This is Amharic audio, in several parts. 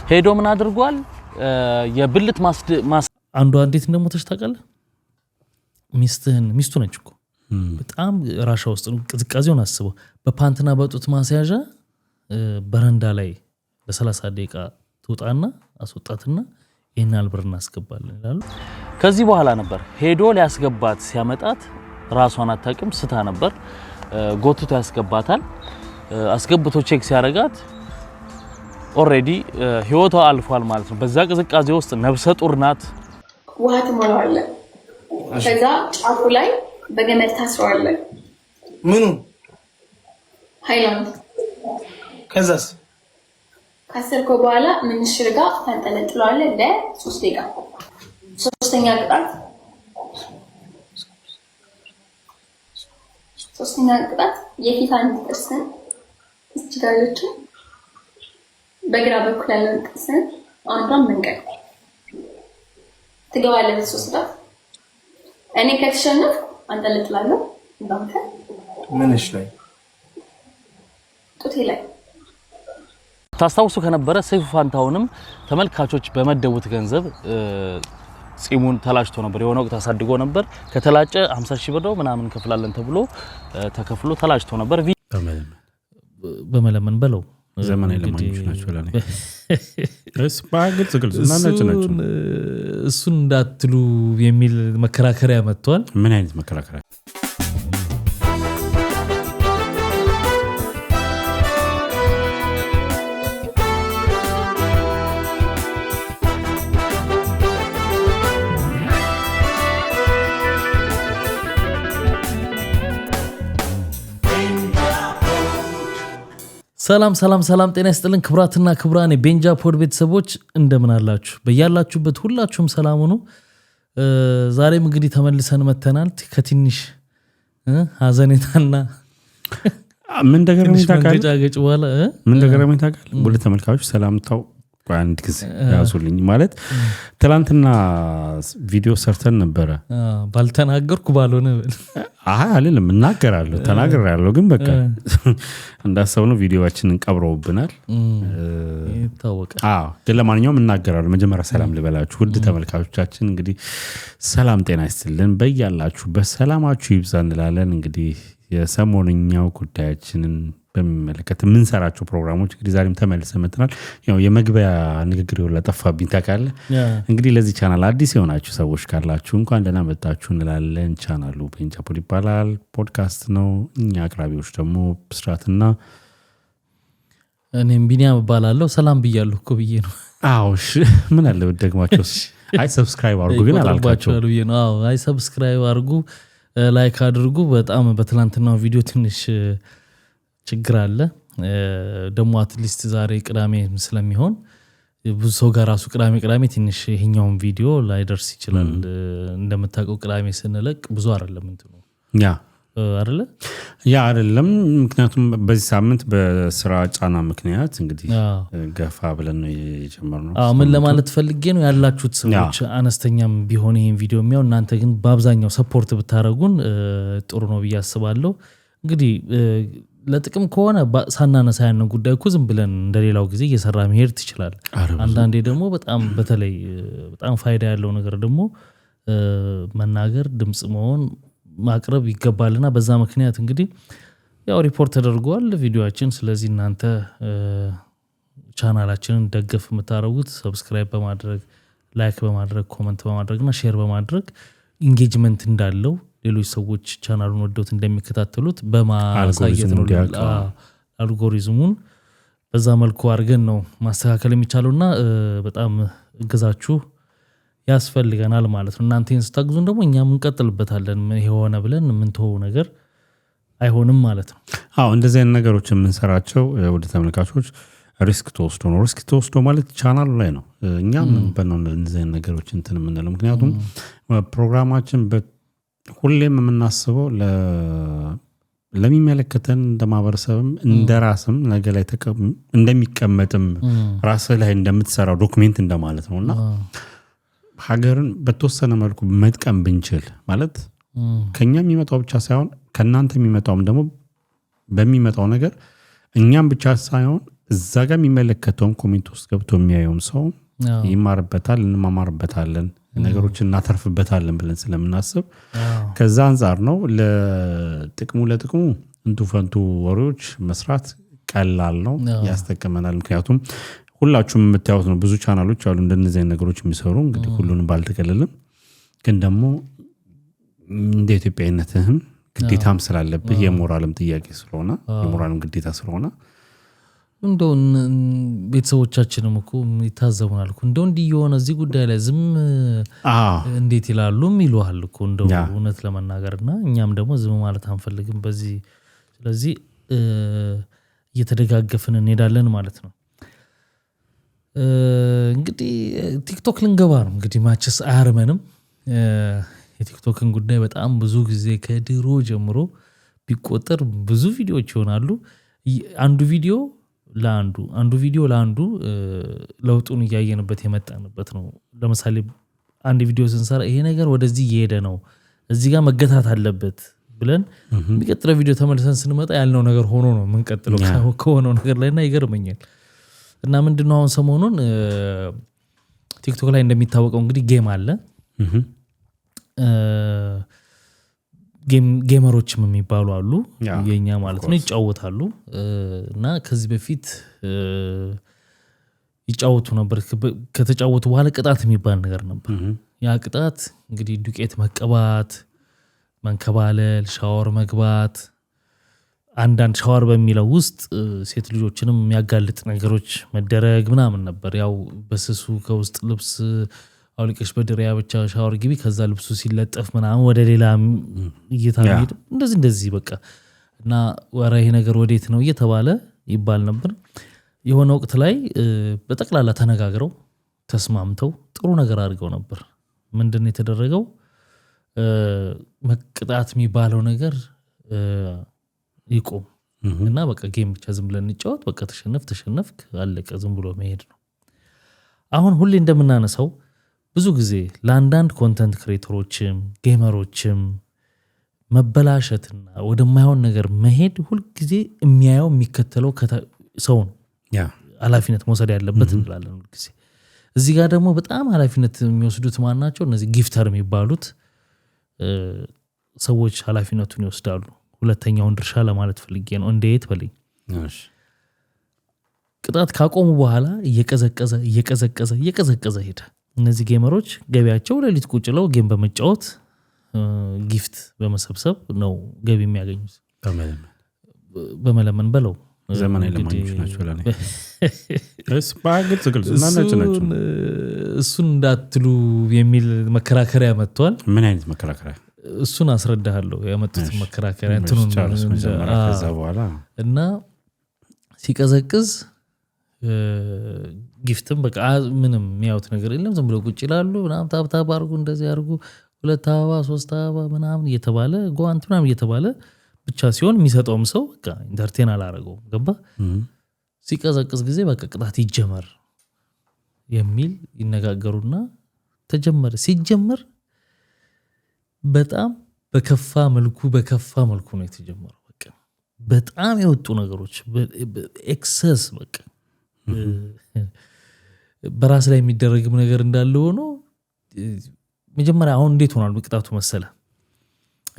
ሄዶ ምን አድርጓል የብልት አንዷ እንዴት እንደሞተች ታውቃለህ ሚስቱ ነች እኮ በጣም ራሻ ውስጥ ቅዝቃዜውን አስበው በፓንትና በጡት ማስያዣ በረንዳ ላይ ለ30 ደቂቃ ትውጣና አስወጣትና ይሄናል ብር እናስገባለን ይላሉ ከዚህ በኋላ ነበር ሄዶ ሊያስገባት ሲያመጣት ራሷን አታውቅም ስታ ነበር ጎትቶ ያስገባታል አስገብቶ ቼክ ሲያረጋት ኦሬዲ ህይወቷ አልፏል ማለት ነው በዛ ቅዝቃዜ ውስጥ ነብሰ ጡር ናት ውሃ ትሞላዋለ ከዛ ጫፉ ላይ በገመድ ታስረዋለ ምኑ ሃይላንድ ከዛስ ካሰርኮ በኋላ ምንሽር ጋር ታንጠለጥለዋለ ለ3 ደቂቃ ሶስተኛ ቅጣት የፊት አንድ ጥርስን እጅጋዮቹ በግራ በኩል ያለውን ጥርስን አንዷን መንቀል ትገባለህ በሶስት ጣት እኔ ከተሸነፍ አንጠለጥላለሁ እንዳንተ ምንሽ ላይ ጡቴ ላይ ታስታውሱ ከነበረ ሰይፉ ፋንታውንም ተመልካቾች በመደቡት ገንዘብ ጺሙን ተላጭቶ ነበር የሆነ ወቅት አሳድጎ ነበር ከተላጨ 50,000 ብር ነው ምናምን ከፍላለን ተብሎ ተከፍሎ ተላጭቶ ነበር በመለመን በለው ዘመናዊ ለማኞች ናቸው ለኔ ግልጽ ናቸው እሱን እንዳትሉ የሚል መከራከሪያ መጥቷል ምን አይነት መከራከሪያ ሰላም ጤና ይስጥልን ክብራትና ክብራን የቤንጃ ፖድ ቤተሰቦች እንደምን አላችሁ በያላችሁበት ሁላችሁም ሰላም ሁኑ ዛሬም እንግዲህ ተመልሰን መተናል ከትንሽ ሀዘኔታና ምን ደገረመኝ ታውቃለህ ሁሉ ተመልካቾች ሰላምታው አንድ ጊዜ ያዙልኝ ማለት ትላንትና ቪዲዮ ሰርተን ነበረ ባልተናገርኩ ባልሆነ አይደለም እናገራለሁ ተናገራለሁ ግን በቃ እንዳሰብነው ቪዲዮአችንን ቀብረውብናል ይታወቃል ግን ለማንኛውም እናገራለሁ መጀመሪያ ሰላም ልበላችሁ ውድ ተመልካቾቻችን እንግዲህ ሰላም ጤና ይስጥልን በእያላችሁ በሰላማችሁ ይብዛ እንላለን እንግዲህ የሰሞንኛው ጉዳያችንን በሚመለከት ምን ሰራቸው ፕሮግራሞች እንግዲህ ዛሬም ተመልሰን መጥተናል ያው የመግቢያ ንግግር ይወላ ጠፋብኝ ታውቃለህ እንግዲህ ለዚህ ቻናል አዲስ የሆናችሁ ሰዎች ካላችሁ እንኳን ደህና መጣችሁ እንላለን ቻናሉ ቤንጃ ፖድ ይባላል ፖድካስት ነው እኛ አቅራቢዎች ደግሞ ብስራትና እኔም ቢኒያም እባላለሁ ሰላም ብያለሁ እኮ ብዬ ነው እሺ ምን አለ ወደግማችሁስ አይ ሰብስክራይብ አድርጉ ግን አላልኳችሁ አይ ሰብስክራይብ አድርጉ ላይክ አድርጉ በጣም በትላንትናው ቪዲዮ ትንሽ ችግር አለ ደሞ አትሊስት ዛሬ ቅዳሜ ስለሚሆን ብዙ ሰው ጋር ራሱ ቅዳሜ ትንሽ ይሄኛውን ቪዲዮ ላይደርስ ይችላል እንደምታውቀው ቅዳሜ ስንለቅ ብዙ አይደለም እንትኑ አይደለም ምክንያቱም በዚህ ሳምንት በስራ ጫና ምክንያት እንግዲህ ገፋ ብለን ነው የጀመርነው ምን ለማለት ፈልጌ ነው ያላችሁት ሰዎች አነስተኛም ቢሆን ይሄን ቪዲዮ የሚያው እናንተ ግን በአብዛኛው ሰፖርት ብታረጉን ጥሩ ነው ብዬ አስባለሁ እንግዲህ ለጥቅም ከሆነ ሳናነሳ ያንን ጉዳይ እኮ ዝም ብለን እንደሌላው ጊዜ እየሰራ መሄድ ትችላል አንዳንዴ ደግሞ በጣም በተለይ በጣም ፋይዳ ያለው ነገር ደግሞ መናገር ድምጽ መሆን ማቅረብ ይገባልና በዛ ምክንያት እንግዲህ ያው ሪፖርት ተደርጓል ቪዲዮአችን ስለዚህ እናንተ ቻናላችንን ደግፍ የምታረጉት ሰብስክራይብ በማድረግ ላይክ በማድረግ ኮሜንት በማድረግና ሼር በማድረግ ኢንጌጅመንት እንዳለው ሌሎች ሰዎች ቻናሉን ወደውት እንደሚከታተሉት በማሳየት ነው አልጎሪዝሙን በዛ መልኩ አድርገን ነው ማስተካከል የሚቻለውና በጣም እገዛችሁ ያስፈልገናል ማለት ነው እናንተን ስታግዙን ደግሞ እኛም እንቀጥልበታለን ይሄሆነ ብለን ምን ተው ነገር አይሆንም ማለት ነው እንደዚህ አይነት ነገሮች የምንሰራቸው ወደ ተመልካቾች ሪስክ ተወስዶ ማለት ቻናሉ ላይ ነው እኛም በእነው እንደዚህ አይነት ነገሮች እንትን የምንለው ምክንያቱም ፕሮግራማችን ሁሌም የምናስበው ለሚመለከተን እንደማበረሰብም እንደራስም ነገ ላይ እንደሚቀመጥም ራስ ላይ እንደምትሰራው ዶክመንት እንደማለት ነውና ሀገርን በተወሰነ መልኩ መጥቀም ብንችል ማለት ከኛ የሚመጣው ብቻ ሳይሆን ከናንተ የሚመጣውም ደግሞ በሚመጣው ነገር እኛም ብቻ ሳይሆን እዛ ጋር የሚመለከተውን ኮሜንት ውስጥ ገብቶ የሚያየውም ሰው ይማርበታል እንማማርበታለን ነገሮችን እናተርፍበታለን ብለን ስለምናስብ ከዛ አንፃር ነው ለጥቅሙ እንቱ ፈንቱ ወሬዎች መስራት ቀላል ነው ያስተከመናል ምክንያቱም ሁላችሁም የምታዩት ነው ብዙ ቻናሎች አሉ እንደነዚህ ነገሮች የሚሰሩ እንግዲህ ሁሉንም ባልተከለለም ግን ደግሞ እንደ ኢትዮጵያዊነትህም ግዴታም ስላለብህ የሞራልም ጥያቄ ስለሆነ የሞራልም ግዴታ ስለሆነ እንደው ቤተሰቦቻችንም እኮ ይታዘቡናል እኮ እንደው እንዲየሆነ እዚህ ጉዳይ ላይ ዝም እንዴት ይላሉም ይሉሃል እኮ እንደው እውነት ለመናገርና እኛም ደግሞ ዝም ማለት አንፈልግም በዚህ ስለዚህ እየተደጋገፍን እንሄዳለን ማለት ነው እንግዲህ ቲክቶክ ልንገባ ነው እንግዲህ ማቸስ አያርመንም የቲክቶክን ጉዳይ በጣም ብዙ ጊዜ ከድሮ ጀምሮ ቢቆጠር ብዙ ቪዲዮዎች ይሆናሉ አንዱ ቪዲዮ ለአንዱ ለውጡን ያያየንበት የመጣንበት ነው ለምሳሌ አንድ ቪዲዮ ስንሰራ ይሄ ነገር ወደዚህ እየሄደ ነው እዚህ ጋር መገታት አለበት ብለን የሚቀጥለው ቪዲዮ ተመልሰን ስንመጣ ያልነው ነገር ሆኖ ነው የምንቀጥለው ከሆነው ነገር ላይና ይገርመኛል እና ምንድነው አሁን ሰሞኑን ቲክቶክ ላይ እንደሚታወቀው እንግዲህ ጌም አለ ጌመሮችም የሚባሉ አሉ የኛ ማለት ነው ይጫወታሉ እና ከዚህ በፊት ይጫወቱ ነበር ከተጫወቱ በኋላ ቅጣት የሚባል ነገር ነበር ያ ቅጣት እንግዲህ ዱቄት መቀባት መንከባለል ሻወር መግባት አንዳንድ ሻወር በሚለው ውስጥ ሴት ልጆችንም የሚያጋልጥ ነገሮች መደረግ ምናምን ነበር ያው በስሱ ከውስጥ ልብስ አውልቀሽ በድሪያ ብቻ ሻወር ግቢ ከዛ ልብሱ ሲለጠፍ ምናምን ወደ ሌላ እየታየድ እንደዚህ በቃ እና ወራ ይሄ ነገር ወዴት ነው እየተባለ ይባል ነበር የሆነ ወቅት ላይ በጠቅላላ ተነጋግረው ተስማምተው ጥሩ ነገር አድርገው ነበር ምንድነው የተደረገው መቅጣት የሚባለው ነገር ይቆም እና በቃ ጌም ብቻ ዝም ብለን እንጫወት በቃ ተሸነፍክ አለቀ ዝም ብሎ መሄድ ነው አሁን ሁሌ እንደምናነሳው ብዙ ጊዜ ለአንዳንድ ኮንተንት ክሬተሮችም ጌመሮችም መበላሸትና ወደማይሆን ነገር መሄድ ሁሉ ጊዜ የሚያየው የሚከተለው ሰው ነው ኃላፊነት መውሰድ ያለበት እንላለን ሁሉ ጊዜ እዚህ ጋር ደግሞ በጣም ኃላፊነት የሚወስዱት ማን ናቸው እነዚህ ጊፍተር የሚባሉት ሰዎች ኃላፊነቱን ይወስዳሉ ሁለተኛውን ድርሻ ለማለት ፈልጌ ነው እንዴት በለኝ ቅጣት ካቆሙ በኋላ እየቀዘቀዘ ሄደ እነዚህ ጌመሮች ገቢያቸው ለሊት ቁጭለው ጌም በመጫወት ጊፍት በመሰብሰብ ነው ገቢ የሚያገኙት በመለመን በለው ዘመናዊ ለማኞች ናቸው ለኔ እሱን እንዳትሉ የሚል መከራከሪያ መጥቷል ምን አይነት መከራከሪያ እሱን አስረዳሃለሁ ያመጡት መከራከሪያ እንትኑን ከዛ በኋላ እና ሲቀዘቅዝ ጊፍትም በቃ ምንም የሚያዩት ነገር የለም ዝም ብሎ ቁጭ ይላሉ ምናምን ታብታብ አድርጉ እንደዚህ አድርጉ 2 አበባ 3 አበባ ምናምን እየተባለ ጓንት ምናምን እየተባለ ብቻ ሲሆን የሚሰጠውም ሰው በቃ ኢንተርቴን አላረገው ገባ ሲቀዘቅዝ ጊዜ በቃ ቅጣት ይጀመር የሚል ይነጋገሩና ተጀመረ ሲጀመር በጣም በከፋ መልኩ ነው የተጀመረው በቃ በጣም የወጡ ነገሮች ኤክሰስ በቃ በራስ ላይ የሚደረግም ነገር እንዳለ ሆኖ መጀመሪያ አሁን እንዴት ሆናል በቅጣቱ መሰለ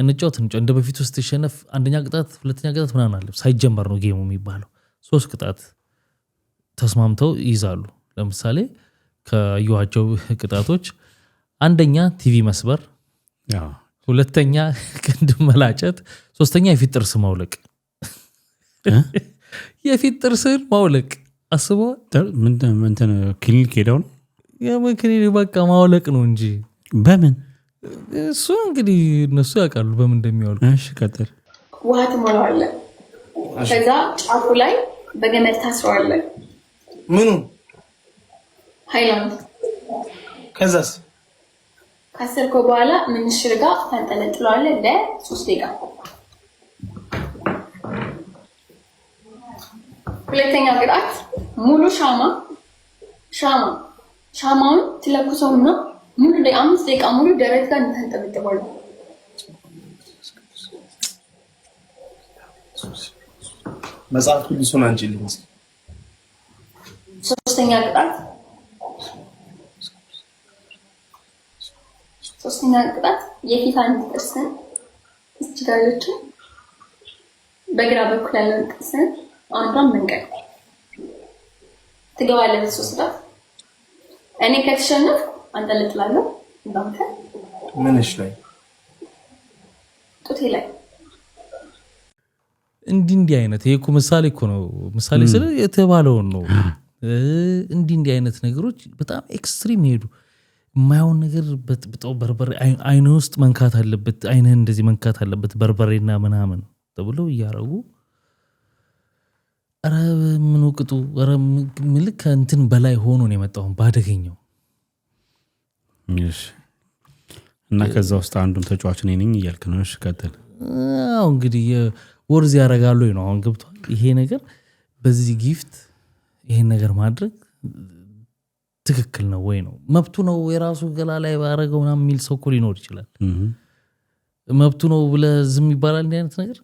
እንጫወት እንደ በፊት ውስጥ ተሸነፍ አንደኛ ቅጣት ሁለተኛ ቅጣት ምናምን አለ ሳይጀመር ነው ጌሙ የሚባለው 3 ቅጣት ተስማምተው ይዛሉ ለምሳሌ ከዩዋቸው ቅጣቶች አንደኛ ቲቪ መስበር ሁለተኛ ክንድ መላጨት ሶስተኛ የፊት ጥርስ ማውለቅ የፊት ጥርስን ማውለቅ አስቦ ምን ክሊኒክ ሄደው ነው የክሊኒክ በቃ ማውለቅ ነው እንጂ በምን እሱ እንግዲህ እነሱ ያውቃሉ በምን እንደሚያወልቁ እሺ ቀጥል ውሃ ትሞላዋለህ ከዛ ጫፉ ላይ በገመድ ታስረዋለህ ምኑ ሃይላንድ ከዛስ ካሰርከው በኋላ ምንሽር ጋር ታንጠለጥለዋለህ ለ3 ደቂቃ ሁለተኛ ቅጣት ሙሉ ሻማውን ትለኩሰውና ሙሉ ለ5 ደቂቃ ሙሉ ደረት ጋር እንተንጠብጥባለህ መጽሐፍ ቅዱስን አንቺልኝ ሶስተኛ ቅጣት የፊት አንድ ጥርስን እጅጋዮችን በግራ በኩል ያለውን ጥርስን አንዷን መንቀል ትገባለህ። በሶስት ቅጣት እኔ ከተሸነፍኩ አንጠልጥላለሁ። እንዳንተ ምንሽ ላይ ጡቴ ላይ እንዲህ አይነት ይሄ እኮ ምሳሌ እኮ ነው። ምሳሌ ስለ የተባለውን ነው። እንዲህ አይነት ነገሮች በጣም ኤክስትሪም ሄዱ። የማይሆን ነገር በጥብጠው በርበሬ አይን ውስጥ መንካት አለበት፣ አይንህን እንደዚህ መንካት አለበት በርበሬና ምናምን ተብሎ እያረጉ ኧረ ምን ወቅጡ ኧረ ምልክ እንትን በላይ ሆኖ ነው የመጣው ባደገኘው። እሺ እና ከዛ ውስጥ አንዱን ተጫዋች ነኝ እያልክ ነው። እሺ ቀጥል። አዎ እንግዲህ ወርዝ ያረጋሉ ነው አሁን ገብቷል ይሄ ነገር። በዚህ ጊፍት ይሄን ነገር ማድረግ ትክክል ነው ወይ ነው መብቱ ነው? የራሱ ገላ ላይ ባረገው ምናምን የሚል ሰው እኮ ሊኖር ይችላል። መብቱ ነው ብለህ ዝም ይባላል እንዲህ አይነት ነገር?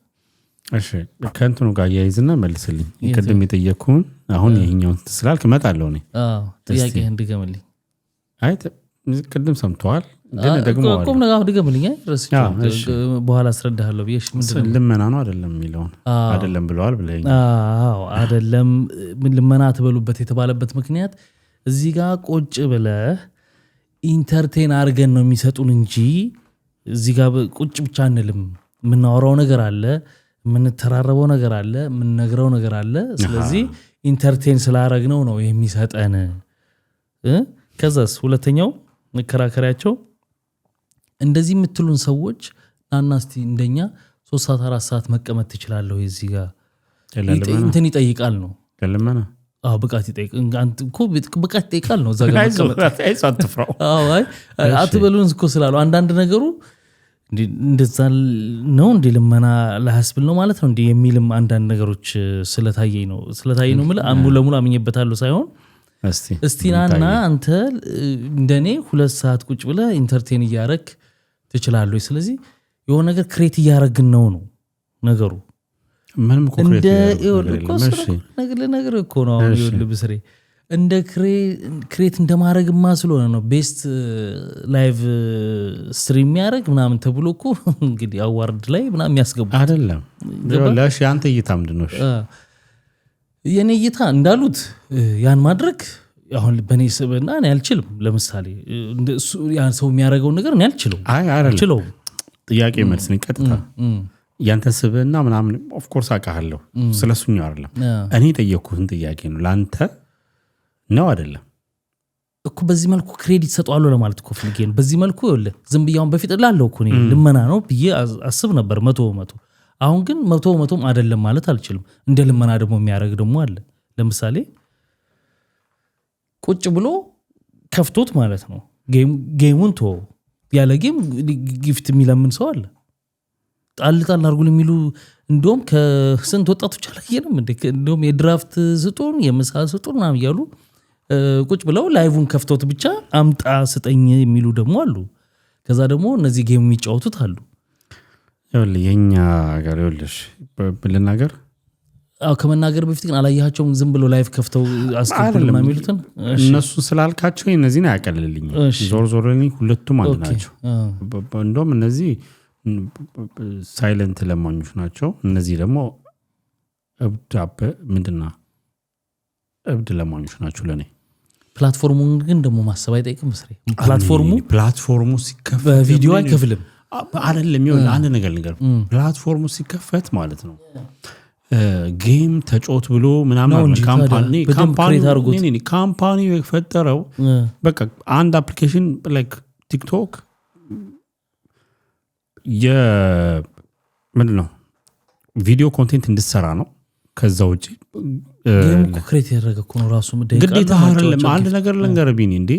እሺ ከእንትኑ ጋር ያይዝና መልስልኝ። ቅድም የጠየቅኩህን አሁን ይሄኛውን ስላልክ እመጣለሁ እኔ። ጥያቄ እንድገምልኝ። አይ ቅድም ሰምተዋል ግን ደግሞ ቆም ነገር ድገምልኝ። በኋላ አስረዳሃለሁ ብዬሽ ምንድነው ልመና ነው አይደለም የሚለውን አይደለም ብለዋል ብለኸኝ። አዎ አይደለም ልመና ትበሉበት የተባለበት ምክንያት እዚህ ጋር ቁጭ ብለህ ኢንተርቴን አድርገን ነው የሚሰጡን እንጂ እዚህ ጋር ቁጭ ብቻ አንልም። የምናወራው ነገር አለ፣ የምንተራረበው ነገር አለ፣ የምንነግረው ነገር አለ። ስለዚህ ኢንተርቴን ስላረግነው ነው የሚሰጠን። ከዛስ ሁለተኛው መከራከሪያቸው እንደዚህ የምትሉን ሰዎች ናና እስቲ እንደኛ 3 ሰዓት 4 ሰዓት መቀመጥ ትችላለህ እዚህ ጋር እንትን ይጠይቃል ነው ለለመና ብቃት ይጠይቃል ነው እዛ ጋር አይሳትፍራው። አትበሉን እኮ ስላሉ አንዳንድ ነገሩ እንደዛ ነው እንዴ ልመና ለሐስብል ነው ማለት ነው እንዴ የሚልም አንዳንድ ነገሮች ስለታየኝ ነው ማለት ሙሉ ለሙሉ አምኜበታለሁ ሳይሆን እስቲ ናና አንተ እንደኔ 2 ሰዓት ቁጭ ብለህ ኢንተርቴን እያረክ ትችላለህ። ስለዚህ የሆነ ነገር ክሬት እያረግን ነው ነገሩ። ምንም ኮንክሪት ነገር እኮ ነው ይኸውልህ ብስሬ እንደ ክሬት እንደማረግማ ስለሆነ ነው ቤስት ላይቭ ስትሪም የሚያደርግ ምናምን ተብሎ እኮ እንግዲህ አዋርድ ላይ ምናምን የሚያስገቡት አይደለም። ለሽ አንተ እይታ ምንድነው? የኔ እይታ እንዳሉት ያን ማድረግ አሁን በኔ ስብና እኔ አልችልም። ለምሳሌ ያን ሰው የሚያደርገውን ነገር እኔ አልችልም። ጥያቄ መልስ ነው ቀጥታ ያንተ ስብና ምናምን ኦፍ ኮርስ አውቃለሁ ስለሱኛው አይደለም። እኔ ጠየቅኩህን ጥያቄ ነው ላንተ ነው አይደለም እኮ በዚህ መልኩ ክሬዲት ሰጠዋለሁ ለማለት እኮ ፈልጌ ነው። በዚህ መልኩ ይኸውልህ ዝም ብያውን በፊት ላለው እኮ ነው ልመና ነው ብዬ አስብ ነበር 100%። አሁን ግን 100%ም አይደለም ማለት አልችልም። እንደ ልመና ደግሞ የሚያደርግ ደግሞ አለ። ለምሳሌ ቁጭ ብሎ ከፍቶት ማለት ነው ጌሙን ቶ ያለ ጌም ጊፍት የሚለምን ሰው አለ። ጣል አድርጉን የሚሉ እንደውም ከስንት ወጣቶች አላየንም እንዴ? እንደውም የድራፍት ስጡን የምሳ ስጡን ምናምን እያሉ ቁጭ ብለው ላይቭን ከፍቶት ብቻ አምጣ ስጠኝ የሚሉ ደግሞ አሉ። ከዛ ደግሞ እነዚህ ጌም የሚጫወቱት አሉ። ይኸውልህ የኛ ጋር ይኸውልሽ ብልናገር ከመናገር በፊት ግን አላያቸውም። ዝም ብሎ ላይቭ ከፍተው አስከፍሉና የሚሉትን እነሱ ስላልካቸው እነዚህን አያቀልልኝ። ዞር ሁለቱም አንድ ናቸው። እንደውም እነዚህ ሳይለንት ለማኞች ናቸው። እነዚህ ደግሞ እብድ ለማኞች ናቸው ለኔ። ፕላትፎርሙን ግን ደግሞ ማሰብ አይጠይቅም መስሬ። ፕላትፎርሙ ሲከፈት በቪዲዮ አይከፍልም አይደለም። ይኸውልህ አንድ ነገር ፕላትፎርሙ ሲከፈት ማለት ነው ጌም ተጫወት ብሎ ምናምን ካምፓኒ የፈጠረው በቃ አንድ አፕሊኬሽን ላይክ ቲክቶክ ምንድነው ቪዲዮ ኮንቴንት እንድትሰራ ነው። ከዛ ውጪ ክሬት ያደረገ እኮ ነው ራሱ ግዴታ አይደለም። አንድ ነገር ልንገርህ ቢኒ እንዴ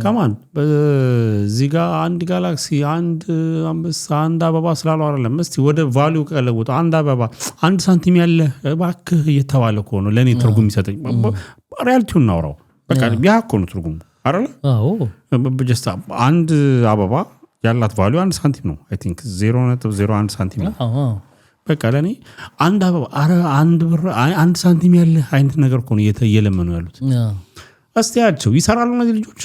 ከማን በዚህ ጋር አንድ ጋላክሲ አንድ አንበሳ አንድ አበባ ስላለው አይደለም። እስቲ ወደ ቫልዩ ቀለውጥ አንድ አበባ 1 ሳንቲም ያለ እባክህ እየተባለ እኮ ነው ለኔ ትርጉም ይሰጠኝ። ሪያሊቲውን እናውራው በቃ ያ እኮ ነው ትርጉም አይደለ? አዎ በጀስታ አንድ አበባ ያላት ቫልዩ 1 ሳንቲም ነው። አይ ቲንክ 0.01 ሳንቲም ነው። በቃ ለኔ አንድ አበባ አንድ ብር አንድ ሳንቲም ያለ አይነት ነገር እኮ ነው እየለመኑ ያሉት አስተያቸው ይሰራሉ እነዚህ ልጆች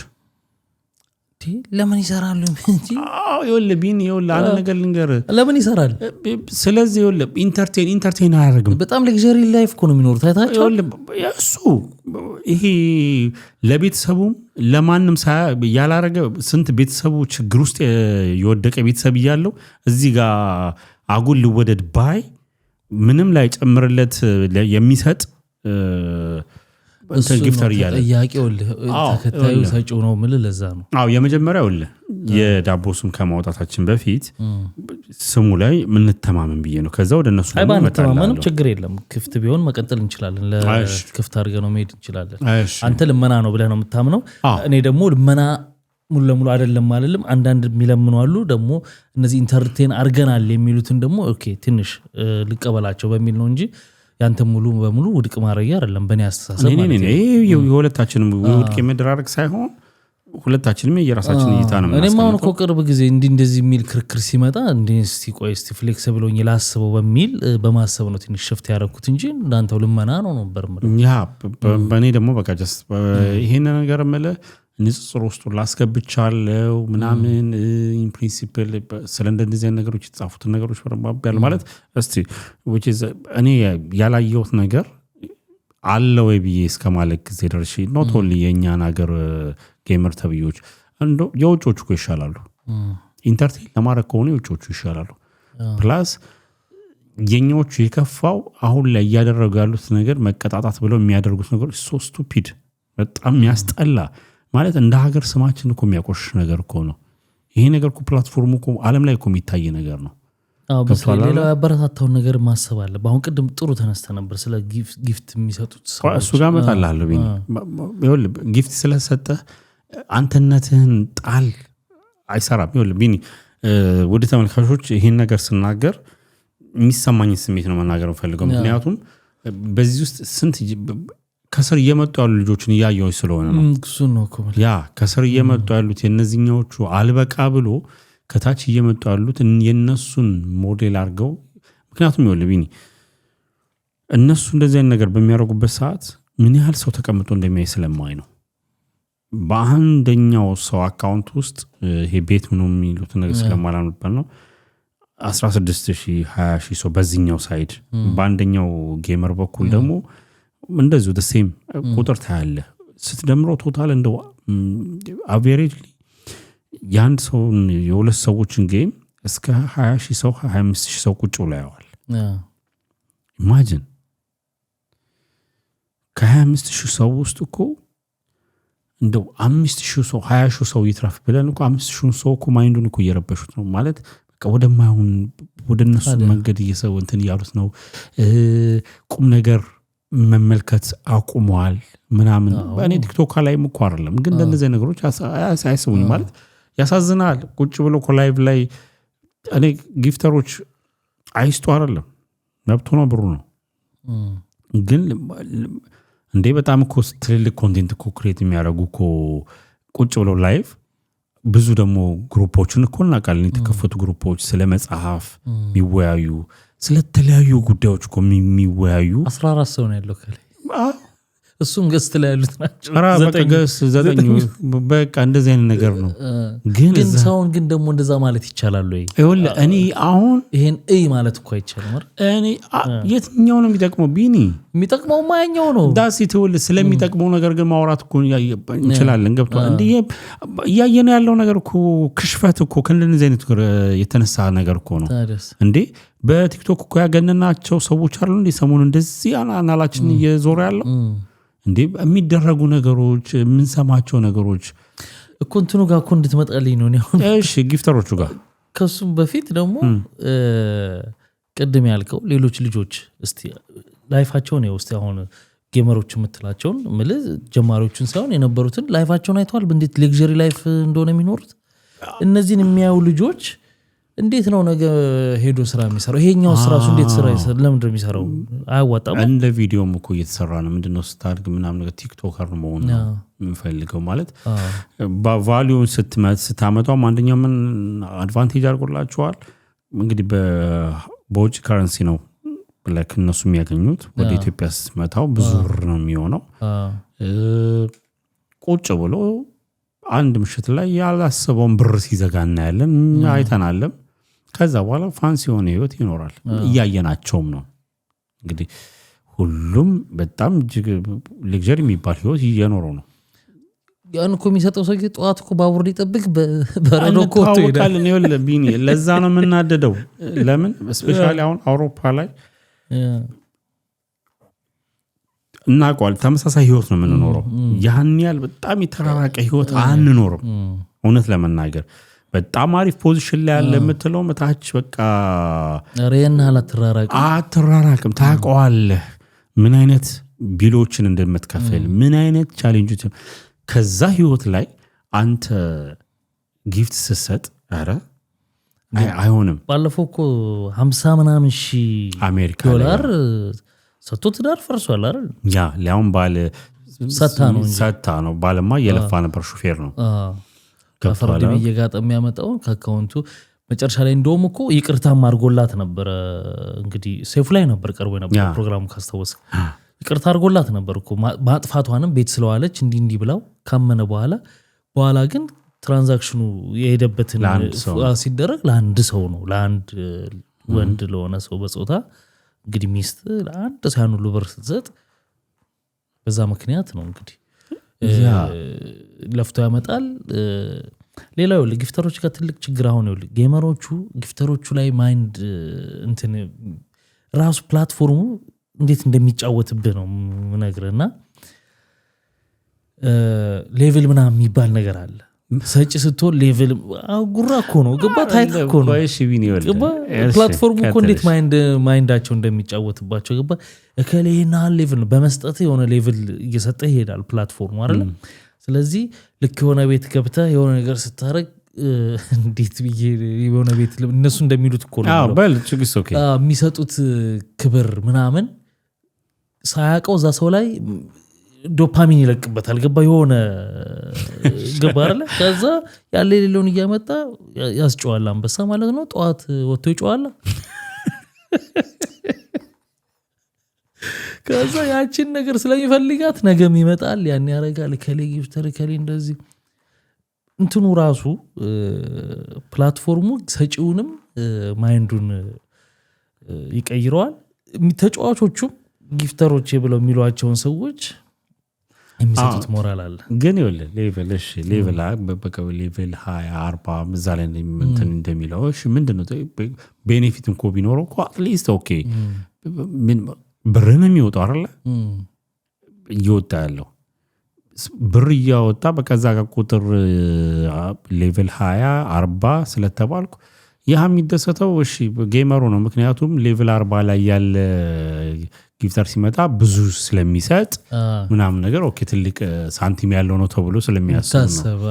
ለምን ይሰራሉ እንጂ ይወልብኝ አንድ ነገር ልንገር ለምን ይሰራል ስለዚህ ኢንተርቴን አያደርግም በጣም ለግዠሪ ላይፍ እኮ ነው የሚኖሩት አይታችሁ እሱ ይሄ ለቤተሰቡም ለማንም ያላረገ ስንት ቤተሰቡ ችግር ውስጥ የወደቀ ቤተሰብ ይያለው እዚህ ጋር አጉል ልወደድ ባይ ምንም ላይ ጨምርለት የሚሰጥ ጊፍተር ይያለ ጥያቄው ተከታዩ ሰጪው ነው ምን ለዛ ነው የመጀመሪያው የዳቦ ስም ከማውጣታችን በፊት ስሙ ላይ ምን ተማመን ብዬ ነው ከዛ ወደ እነሱ ምንም ችግር የለም ክፍት ቢሆን መቀጠል እንችላለን ለክፍት አድርገን ነው መሄድ እንችላለን አንተ ልመና ነው ብለህ ነው የምታምነው እኔ ደግሞ ልመና ሙሉ ለሙሉ አይደለም ማለልም አንዳንድ የሚለምኑ አሉ ደግሞ እነዚህ ኢንተርቴን አርገናል የሚሉትን ደግሞ ኦኬ ትንሽ ልቀበላቸው በሚል ነው እንጂ ያንተ ሙሉ በሙሉ ውድቅ ማረያ አይደለም በእኔ አስተሳሰብ ማለት ነው የሁለታችንም ውድቅ መደራረግ ሳይሆን ሁለታችንም የራሳችን እይታ ነው ማለት ነው እኔም አሁን ቅርብ ጊዜ እንደዚህ የሚል ክርክር ሲመጣ እስቲ ቆይ እስቲ ፍሌክሲብል ሆኜ ላስበው በሚል በማሰብ ነው ትንሽ ሽፍት ያደረኩት እንጂ እንዳንተው ልመና ነው ነበር በእኔ ደግሞ በቃ ጀስት ይሄን ነገር ማለት ንጽጽር ውስጥ ላስገብቻለሁ ምናምን ኢን ፕሪንሲፕል ስለ እንደዚህ ነገሮች የተጻፉት ነገሮች በረባብ ማለት እስቲ which is እኔ ያላየሁት ነገር አለ ወይ ብዬ እስከማለት ጊዜ ደርሼ not only የኛን ሀገር ጌመር ተብዮች እንደው የውጮቹ እኮ ይሻላሉ ኢንተርቴን ለማድረግ ከሆነ የውጮቹ ይሻላሉ ፕላስ የኛዎቹ የከፋው አሁን ላይ ያደረጉ ያሉት ነገር መቀጣጣት ብለው የሚያደርጉት ነገሮች so stupid በጣም ያስጠላ ማለት እንደ ሀገር ስማችን እኮ የሚያቆሽሽ ነገር እኮ ነው ይሄ ነገር እኮ ፕላትፎርሙ እኮ ዓለም ላይ እኮ የሚታይ ነገር ነው ሌላው ያበረታታውን ነገር ማሰብ አለ አሁን ቅድም ጥሩ ተነስተ ነበር ስለ ጊፍት የሚሰጡት ሰዎች እሱ ጋር መጣላለሁ ቢኒ ይኸውልህ ጊፍት ስለሰጠ አንተነትህን ጣል አይሰራም ይኸውልህ ቢኒ ወደ ተመልካቾች ይሄን ነገር ስናገር የሚሰማኝ ስሜት ነው መናገር ፈልገው ምክንያቱም በዚህ ውስጥ ስንት ከስር እየመጡ ያሉ ልጆችን ያያዩ ስለሆነ ነው እሱ ነው እኮ ያ ከስር እየመጡ ያሉት የነዚህኞቹ አልበቃ ብሎ ከታች እየመጡ ያሉት የነሱን ሞዴል አድርገው ምክንያቱም ይኸውልህ ቢኒ እነሱ እንደዚህ አይነት ነገር በሚያደርጉበት ሰዓት ምን ያህል ሰው ተቀምጦ እንደሚያይ ስለማይ ነው በአንደኛው ሰው አካውንት ውስጥ ይሄ ቤት ምኑ የሚሉት ነገር ስለማላምንበት ነው 16000 20000 ሰው በዚህኛው ሳይድ በአንደኛው ጌመር በኩል ደግሞ እንደዚሁ the same ቁጥር ታያለ ስትደምረው ቶታል እንደው አቨሬጅሊ ያንድ ሰው የሁለት ሰዎችን ጌም እስከ 20000 ሰው 25000 ሰው ቁጭ ብሎ ያዋል ኢማጂን ከ25000 ሰው ውስጥ እኮ እንደው 5000 ሰው 20000 ሰው ይትረፍ ብለን እኮ 5000 ሰው እኮ ማይንዱን እኮ እየረበሹት ነው ማለት በቃ ወደማይሆን ወደነሱ መንገድ እየሰው እንትን ያሉት ነው ቁም ነገር መመልከት አቁሟል ምናምን እኔ ቲክቶክ ላይ ምቆ አይደለም ግን እንደዚህ ነገሮች አይሰውኝ ማለት ያሳዝናል ቁጭ ብሎ ኮላይቭ ላይ እኔ ጊፍተሮች አይስጡ አይደለም መብቱ ነው ብሩ ነው ግን እንዴ በጣም እኮ ትልልቅ ኮንቴንት እኮ ክሬት የሚያደርጉ እኮ ቁጭ ብሎ ላይቭ ብዙ ደግሞ ግሩፖችን እኮ እናውቃለን የተከፈቱ ግሩፖች ስለ መጽሐፍ የሚወያዩ ስለተለያዩ ጉዳዮች እኮ የሚወያዩ 14 ሰው ነው ያለው ከላይ እሱም ገስት ላይ ያሉት ናቸው ዘጠኝ በቃ እንደዚህ አይነት ነገር ነው ግን ሰውን ግን ደግሞ እንደዛ ማለት ይቻላል ወይ ይኸውልህ እኔ አሁን ይሄን ማለት እኮ አይቻልም እኔ የትኛው ነው የሚጠቅመው ቢኒ የሚጠቅመው ማኛው ነው ዳስ ይተውልህ ስለሚጠቅመው ነገር ግን ማውራት እኮ እንችላለን ገብቷል እንዴ ያየነው ያለው ነገር እኮ ክሽፈት እኮ ከእንደዚህ አይነት የተነሳ ነገር እኮ ነው እንዴ በቲክቶክ እኮ ያገነናቸው ሰዎች አሉ እንዴ ሰሞኑ እንደዚህ አናላችን እየዞረ ያለው እንዴ የሚደረጉ ነገሮች ምን ሰማቸው ነገሮች እኮ እንትኑ ጋር እኮ እንድትመጣልኝ ነው እሺ ጊፍተሮቹ ጋር ከሱም በፊት ደግሞ ቅድም ያልከው ሌሎች ልጆች እስቲ ላይፋቸውን ነው እስቲ አሁን ጌመሮች የምትላቸውን ማለት ጀማሪዎችን ሳይሆን የነበሩትን ላይፋቸውን አይተዋል እንዴት ሌክዠሪ ላይፍ እንደሆነ የሚኖሩት እነዚህን የሚያዩ ልጆች እንዴት ነው ነገ ሄዶ ስራ የሚሰራው ይሄኛው ስራሱ እንዴት ስራ ይሰራል ለምን እንደሚሰራው አያዋጣም እንደ ቪዲዮም እኮ እየተሰራ ነው ምንድነው ስታርግ ምናምን ነገር ቲክቶከር መሆን ነው የምፈልገው ማለት በቫልዩን ስታመጣው አንደኛው ምን አድቫንቴጅ አድርጎላችኋል እንግዲህ በውጭ ካረንሲ ነው ላይክ እነሱ የሚያገኙት ወደ ኢትዮጵያ ስትመታው ብዙ ብር ነው የሚሆነው ቁጭ ብሎ አንድ ምሽት ላይ ያላሰበውን ብር ሲዘጋ እናያለን አይተናለም ከዛ በኋላ ፋንሲ የሆነ ህይወት ይኖራል እያየናቸውም ነው እንግዲህ ሁሉም በጣም ሌክዠሪ የሚባል ህይወት እየኖረው ነው ያን እኮ የሚሰጠው ሰው ጠዋት እኮ ባቡር ሊጠብቅ በረዶ እኮ ይሄዳል ነው ለቢኒ ለዛ ነው የምናደደው ለምን ስፔሻሊ አሁን አውሮፓ ላይ እናቋል ተመሳሳይ ህይወት ነው የምንኖረው ያን ያህል በጣም የተራራቀ ህይወት አንኖርም እውነት ለመናገር በጣም አሪፍ ፖዚሽን ላይ ያለ የምትለው መታች በቃ አሬና አትራራቅም ታውቀዋለህ ምን አይነት ቢሎችን እንደምትከፍል ምን አይነት ቻሌንጆች ከዛ ህይወት ላይ አንተ ጊፍት ስትሰጥ አረ አይሆንም ባለፈው እኮ 50 ምናምን ሺህ አሜሪካ ዶላር ሰጥቶት ዳር ፈርሷል አይደል ያ ሊያውን ባለ ሰታ ነው ባለማ የለፋ ነበር ሹፌር ነው ከፈርድ በየጋጠ የሚያመጣው ከአካውንቱ መጨረሻ ላይ እንደውም እኮ ይቅርታም አድርጎላት ነበር እንግዲህ ሴፍ ላይ ነበር ቀርቦ ነበር ፕሮግራሙ ካስተዋወስክ ይቅርታ አድርጎላት ነበር እኮ ማጥፋቷንም ቤት ስለዋለች እንዲህ ብላው ካመነ በኋላ ግን ትራንዛክሽኑ የሄደበትን ሲደረግ ለአንድ ሰው ነው ለአንድ ወንድ ለሆነ ሰው በጾታ እንግዲህ ሚስት ለአንድ ሰው ያን ሁሉ ብር ስትሰጥ በዛ ምክንያት ነው እንግዲህ ለፍቶ ያመጣል ሌላው ለጊፍተሮች ጋር ትልቅ ችግር አሁን ነው ጌመሮቹ ጊፍተሮቹ ላይ ማይንድ እንትን ራሱ ፕላትፎርሙ እንዴት እንደሚጫወትብህ ነው ምነግርህና ሌቭል ምናምን የሚባል ነገር አለ ሰጪ ስትሆን ሌቭል ጉራ እኮ ነው ገባ ታይታ እኮ ነው ፕላትፎርሙ እኮ እንዴት ማይንዳቸው እንደሚጫወትባቸው ገባ እከሌና ሌቭል በመስጠት የሆነ ሌቭል እየሰጠ ይሄዳል ፕላትፎርሙ አይደል ስለዚህ ልክ የሆነ ቤት ገብተህ የሆነ ነገር ስታረግ እንዴት ብዬ የሆነ ቤት እነሱ እንደሚሉት እኮ ነው በል ችግስ ኦኬ የሚሰጡት ክብር ምናምን ሳያቀው እዛ ሰው ላይ ዶፓሚን ይለቅበታል ገባ የሆነ ገባ አይደል ከዛ ያለ ሌሎን እያመጣ ያስጨዋል አንበሳ ማለት ነው ጧት ወጥቶ ይጨዋል ከዛ ያቺን ነገር ስለሚፈልጋት ነገም ይመጣል ያን ያረጋል ከሌ ጊፍተር ከሌ እንደዚህ እንትኑ ራሱ ፕላትፎርሙ ሰጪውንም ማይንዱን ይቀይረዋል ተጫዋቾቹም ጊፍተሮች ብለው የሚሏቸውን ሰዎች የሚሰጡት ሞራል አለ ግን ይኸውልህ ሌቭል በቀው ሌቭል 20 40 ምዛ ላይ እንደሚለው እሺ ምንድነው ቤኔፊት እንኳን ቢኖረው እኮ አትሊስት ኦኬ ምን ብርን የሚወጣው አይደለ ይወጣ ያለው ብር ያወጣ በከዛ ጋር ቁጥር ሌቭል 20 40 ስለተባልኩ ያ የሚደሰተው እሺ ጌመሩ ነው ምክንያቱም ሌቭል 40 ላይ ያለ ጊፍተር ሲመጣ ብዙ ስለሚሰጥ ምናምን ነገር ኦኬ ትልቅ ሳንቲም ያለው ነው ተብሎ ስለሚያስብ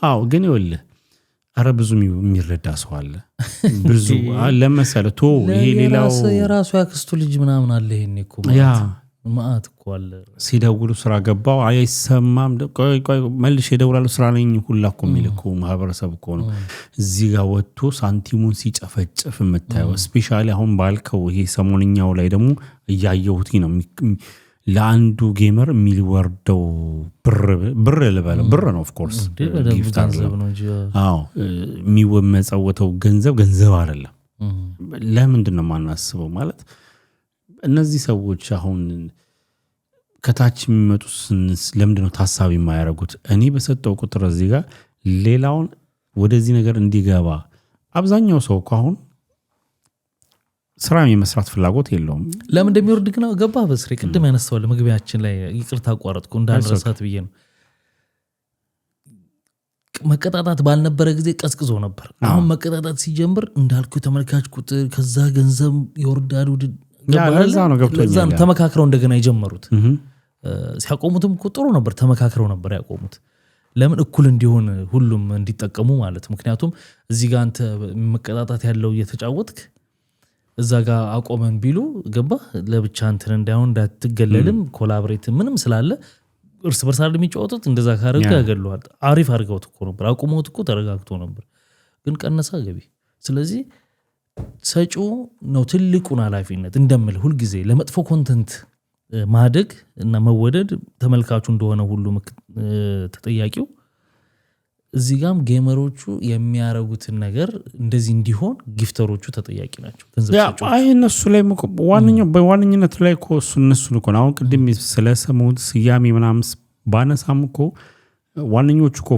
ነው ግን ይኸውልህ አረ ብዙ የሚረዳ ሰው አለ ብዙ ለምሳሌ ይሄ ሌላው የራሱ ያክስቱ ልጅ ምናምን አለ ይሄኔ እኮ ማአት እኮ አለ ሲደውሉ ስራ ገባው አይሰማም ቆይ መልሽ ይደውላሉ ስራ ነኝ ሁላኮ የሚልኩ ማህበረሰብ እኮ ነው እዚህ ጋር ወጥቶ ሳንቲሙን ሲጨፈጭፍ የምታየው ስፔሻሊ አሁን ባልከው ይሄ ሰሞንኛው ላይ ደግሞ እያየሁት ነው ለአንዱ ጌመር የሚወርደው ብር ልበለው ብር ነው ኦፍ ኮርስ ጊፍተር ነው የሚወመጸወተው ገንዘብ አይደለም ለምንድን ነው ማናስበው ማለት እነዚህ ሰዎች አሁን ከታች የሚመጡት ለምንድን ነው ታሳቢ የማያረጉት እኔ በሰጠው ቁጥር እዚህ ጋር ሌላውን ወደዚህ ነገር እንዲገባ አብዛኛው ሰው አሁን ስራ የመስራት ፍላጎት የለውም ለምን እንደሚወርድ ግን ገባ በስሬ ቅድም ያነሳው ለመግቢያችን ላይ ይቅርታ አቋረጥኩ እንዳልረሳት ብዬ ነው መቀጣጣት ባልነበረ ጊዜ ቀዝቅዞ ነበር አሁን መቀጣጣት ሲጀምር እንዳልኩ ተመልካች ቁጥር ከዛ ገንዘብ ይወርዳል ለዛ ነው ተመካክረው እንደገና የጀመሩት ሲያቆሙትም እኮ ጥሩ ነበር ተመካክረው ነበር ያቆሙት ለምን እኩል እንዲሆን ሁሉም እንዲጠቀሙ ማለት ምክንያቱም እዚህ ጋር አንተ መቀጣጣት ያለው እየተጫወትክ እዛ ጋር አቆመን ቢሉ ገባ ለብቻ እንትን እንዳይሆን እንዳትገለልም ኮላቦሬት ምንም ስላለ እርስ በርስ አይደል የሚጫወቱት እንደዛ ካረጋ ያገሉሃል አሪፍ አድርገውት እኮ ነበር አቆመውት እኮ ተረጋግቶ ነበር ግን ቀነሳ ገቢ ስለዚህ ሰጪው ነው ትልቁን ኃላፊነት እንደምል ሁልጊዜ ለመጥፎ ኮንተንት ማደግ እና መወደድ ተመልካቹ እንደሆነ ሁሉ ተጠያቂው እዚህ ጋም ጌመሮቹ የሚያረጉትን ነገር እንደዚህ እንዲሆን ጊፍተሮቹ ተጠያቂ ናቸው ገንዘብ ሰጪው አይ እነሱ ላይ በዋነኝነት ላይ እኮ እነሱን እኮ አሁን ቅድም ስለሰሙት ስያሜ ምናምን ባነሳም እኮ ዋነኞቹ እኮ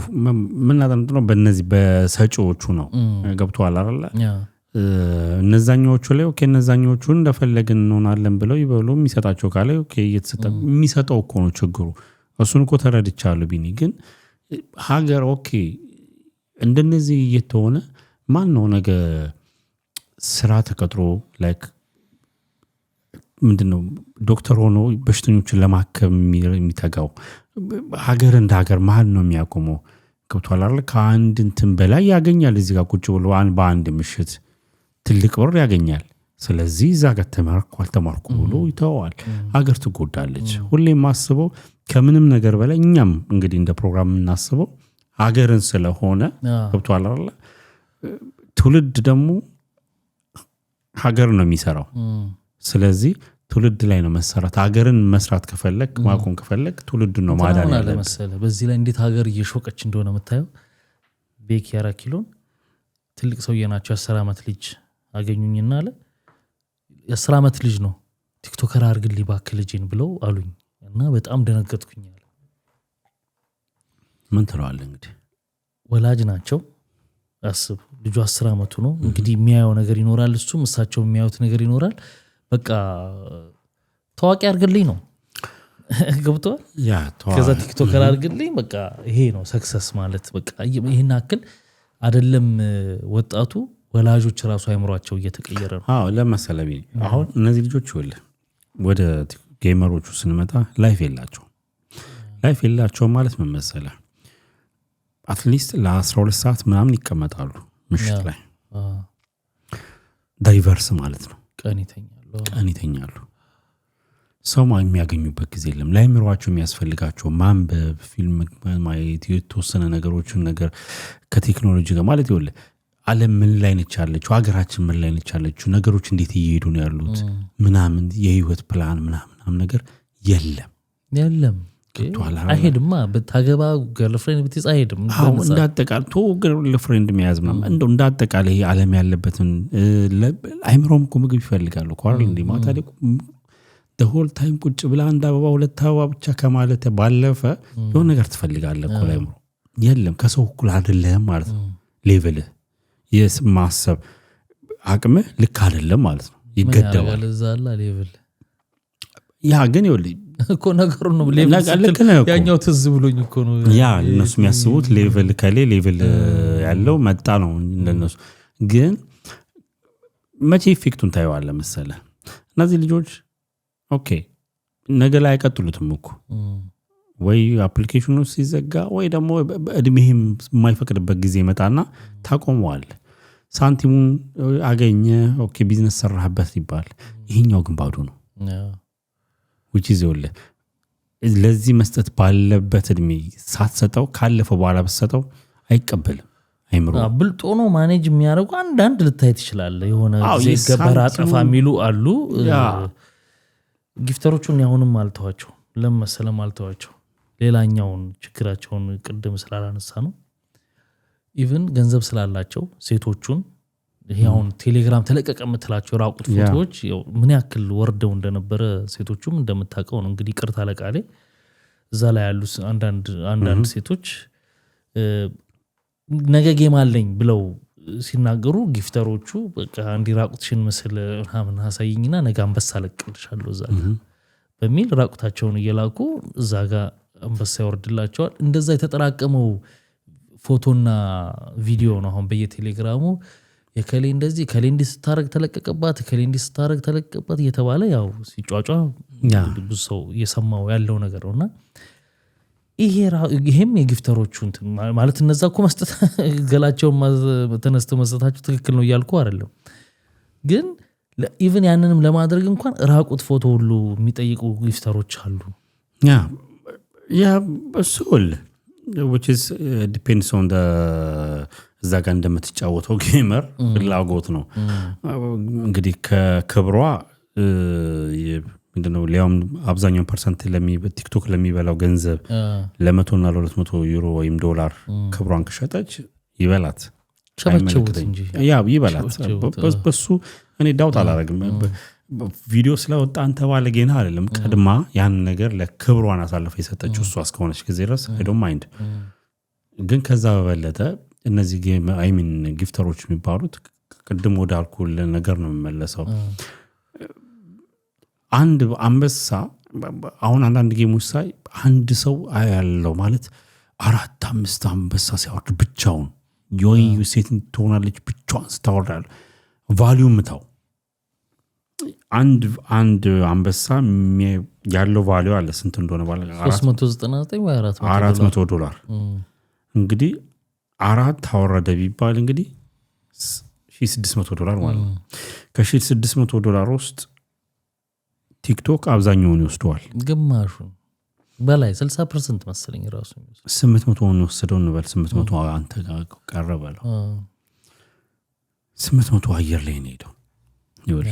ምን አጥንጥነው በእነዚህ በሰጪዎቹ ነው ገብቷል አይደል እነዛኞቹ ላይ ኦኬ እነዛኞቹ እንደፈለግን እንሆናለን ብለው ይበሉ የሚሰጣቸው ካለ ኦኬ የሚሰጠው እኮ ነው ችግሩ እሱን እኮ ተረድቻለሁ ቢኒ ግን ሀገር ኦኬ እንደነዚህ እየተሆነ ማን ነው ነገ ስራ ተቀጥሮ ላይክ ምንድነው ዶክተር ሆኖ በሽተኞችን ለማከም የሚተጋው ሀገር እንደ ሀገር ማን ነው የሚያቆመው ገብቷል አይደል ከአንድ እንትን በላይ ያገኛል እዚህ ጋር ቁጭ ብሎ በአንድ ምሽት ትልቅ ብር ያገኛል ስለዚህ እዛ ጋር ተማርኩ ብሎ ይተዋል ሀገር ትጎዳለች ሁሌም ማስበው ከምንም ነገር በላይ እኛም እንግዲህ እንደ ፕሮግራም እናስበው ሀገርን ስለሆነ ገብቷል አይደል ትውልድ ደግሞ ሀገር ነው የሚሰራው ስለዚህ ትውልድ ላይ ነው መሰራት ሀገርን መስራት ከፈለክ ማቆም ከፈለክ ትውልድ ነው ማዳን ያለበት በዚህ ላይ እንዴት ሀገር እየሾቀች እንደሆነ መታየው ቤክ ያራኪሎን ትልቅ ሰውዬ ናቸው 10 አመት ልጅ አገኙኝና አለ 10 አመት ልጅ ነው ቲክቶከር አርግልኝ ባክ ልጅን ብለው አሉኝ እና በጣም ደነገጥኩኝ አለ ምን ትለዋለህ እንግዲህ ወላጅ ናቸው አስብ ልጁ 10 አመቱ ነው እንግዲህ የሚያየው ነገር ይኖራል እሱም እሳቸው የሚያዩት ነገር ይኖራል በቃ ታዋቂ አርግልኝ ነው ገብቷል ያ ከዛ ቲክቶከር አርግልኝ በቃ ይሄ ነው ሰክሰስ ማለት በቃ ይሄን አክል አይደለም ወጣቱ ወላጆች ራሱ አይምሯቸው እየተቀየረ ነው አዎ ለማሰለቢ አሁን እነዚህ ልጆች ወደ ጌመሮቹ ስንመጣ ላይፍ የላቸው ማለት ምን መሰለህ አትሊስት ለ12 ሰዓት ምናምን ይቀመጣሉ ምሽት ላይ ዳይቨርስ ማለት ነው ቀን ይተኛሉ ሰው የሚያገኙበት ጊዜ የለም ላይምሯቸው የሚያስፈልጋቸው ማንበብ ፊልም ማየት የተወሰነ ነገሮችን ነገር ከቴክኖሎጂ ጋር ማለት ይኸውልህ ዓለም ምን ላይ ነች ያለችው ሀገራችን ምን ላይ ነች ያለችው ነገሮች እንዴት እየሄዱ ነው ያሉት ምናምን የህይወት ፕላን ምናምን ነገር የለም አይሄድማ በታገባ ገርልፍሬንድ ብትይዝ አይሄድም እንዳጠቃል ገርልፍሬንድ መያዝ ምናምን እንደው እንዳጠቃል ይሄ ዓለም ያለበትን አይምሮም እኮ ምግብ ይፈልጋሉ እኮ አይደል እንዴ ማታ ላይ the whole time ቁጭ ብላ አንድ አበባ ሁለት አበባ ብቻ ከማለት ባለፈ የሆነ ነገር ትፈልጋለህ እኮ ላይ የለም ከሰው እኩል አይደለም ማለት ነው ሌቭልህ የማሰብ አቅም ልክ አይደለም ማለት ነው ይገደባል ለዛላ ሌቭል ያ ግን ይኸውልህ እኮ ነገሩ ነው ሌቭል ያኛው ትዝ ብሎኝ እኮ ነው ያ እነሱ የሚያስቡት ሌቭል ከሌ ሌቭል ያለው መጣ ነው እንደነሱ ግን መቼ ኢፌክቱን ታየዋለህ መሰለህ እነዚህ ልጆች ኦኬ ነገ ላይ አይቀጥሉትም እኮ ወይ አፕሊኬሽኑ ሲዘጋ ወይ ደግሞ እድሜህም የማይፈቅድበት ጊዜ መጣና ታቆመዋል ሳንቲሙን አገኘ ኦኬ ቢዝነስ ሰራህበት ይባል ይሄኛው ግን ባዶ ነው which is all ለዚህ መስጠት ባለበት እድሜ ሳትሰጠው ካለፈው በኋላ በሰጠው አይቀበልም አይምሮ ብልጦ ነው ማኔጅ የሚያደርጉ አንድ ልታይ ይችላል የሆነ ጊዜ ገበራ አጠፋ የሚሉ አሉ ጊፍተሮቹን ያሁንም አልተዋቸው ለምሳሌም አልተዋቸው ሌላኛውን ችግራቸውን ቅድም ስላላነሳ ነው ኢቭን ገንዘብ ስላላቸው ሴቶቹን ይሄውን ቴሌግራም ተለቀቀ የምትላቸው ራቁት ፎቶዎች ምን ያክል ወርደው እንደነበረ ሴቶቹም እንደምታውቀው ነው እንግዲህ ቅርታ ለቃሌ እዛ ላይ ያሉ አንዳንድ ሴቶች ነገ ጌም አለኝ ብለው ሲናገሩ ጊፍተሮቹ በቃ እንዲራቁትሽን መስል ምናምን አሳይኝና ነገ አንበሳ ለቅልሻለሁ እዛ በሚል ራቁታቸውን እየላኩ እዛ ጋር አንበሳ ያወርድላቸዋል እንደዛ የተጠራቀመው ፎቶና ቪዲዮ ነው አሁን በየቴሌግራሙ የከሌ እንደዚህ ከሌ እንዲ ስታረግ ተለቀቀባት ከሌ እንዲ ስታረግ ተለቀቀባት እየተባለ ያው ሲጫጫ ብዙ ሰው እየሰማው ያለው ነገር ነውና ይሄም የጊፍተሮቹ ማለት እነዛ እኮ መስጠት ገላቸውን ተነስተው መስጠታቸው ትክክል ነው እያልኩ አይደለም ግን ኢቭን ያንንም ለማድረግ እንኳን ራቁት ፎቶ ሁሉ የሚጠይቁ ጊፍተሮች አሉ ያ እሱል which is depends on the እዛ ጋር እንደምትጫወተው ጌመር ፍላጎት ነው እንግዲህ ከክብሯ ምንድነው ሊያውም አብዛኛው ፐርሰንት ቲክቶክ ለሚበላው ገንዘብ ለ100 እና ለ200 ዩሮ ወይም ዶላር ክብሯን ከሸጠች ይበላት ቸበቸቡት እንጂ ያ ይበላት በሱ እኔ ዳውት አላረግም ቪዲዮ ስለወጣ አንተ ባለጌና አይደለም ቀድማ ያን ነገር ለክብሯን አሳልፈ የሰጠችው እሷ እስከሆነች ጊዜ ድረስ I don't mind ግን ከዛ በበለጠ እነዚህ ጌም ጊፍተሮች የሚባሉት ቅድም ወዳልኩል ነገር ነው የሚመለሰው አንድ አንበሳ አሁን አንዳንድ ጌሞች ሳይ አንድ ሰው ያለው ማለት 4-5 አንበሳ ሲያወርድ ብቻውን ዮዩ ሴት ትሆናለች ብቻዋን ስታወርዳል ቫልዩም ታው አንድ አንበሳ ያለው ቫልዩ አለ ስንት እንደሆነ ባለ 399 ወይ $400 እንግዲህ 4 አወረደ ቢባል እንግዲህ $1600 ማለት ነው ከ$1600 ውስጥ ቲክቶክ አብዛኛውን ይወስደዋል ግማሹ በላይ 60% መሰለኝ ራሱ 800 ነው ወሰደው እንበል 800 አንተ ጋር ቀረበለው 800 አየር ላይ ነው ሄደው ይወል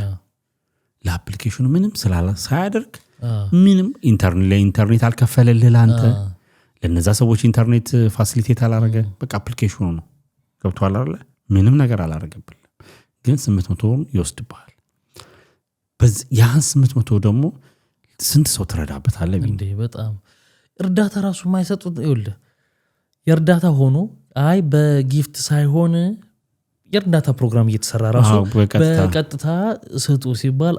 ለአፕሊኬሽኑ ምንም ሳያደርግ ምንም ኢንተርኔት አልከፈለልህ አንተ ለነዛ ሰዎች ኢንተርኔት ፋሲሊቴት አላረገ በቃ አፕሊኬሽኑ ነው ገብቷል አይደል ምንም ነገር አላረገብልህ ግን 800 ይወስድብሃል ያን 800 ደግሞ ስንት ሰው ተረዳበታል እንዴ በጣም እርዳታ ራሱ ማይሰጡት ይኸውልህ የእርዳታ ሆኖ አይ በጊፍት ሳይሆን የእርዳታ ፕሮግራም እየተሰራ ራሱ በቀጥታ ሰጡ ሲባል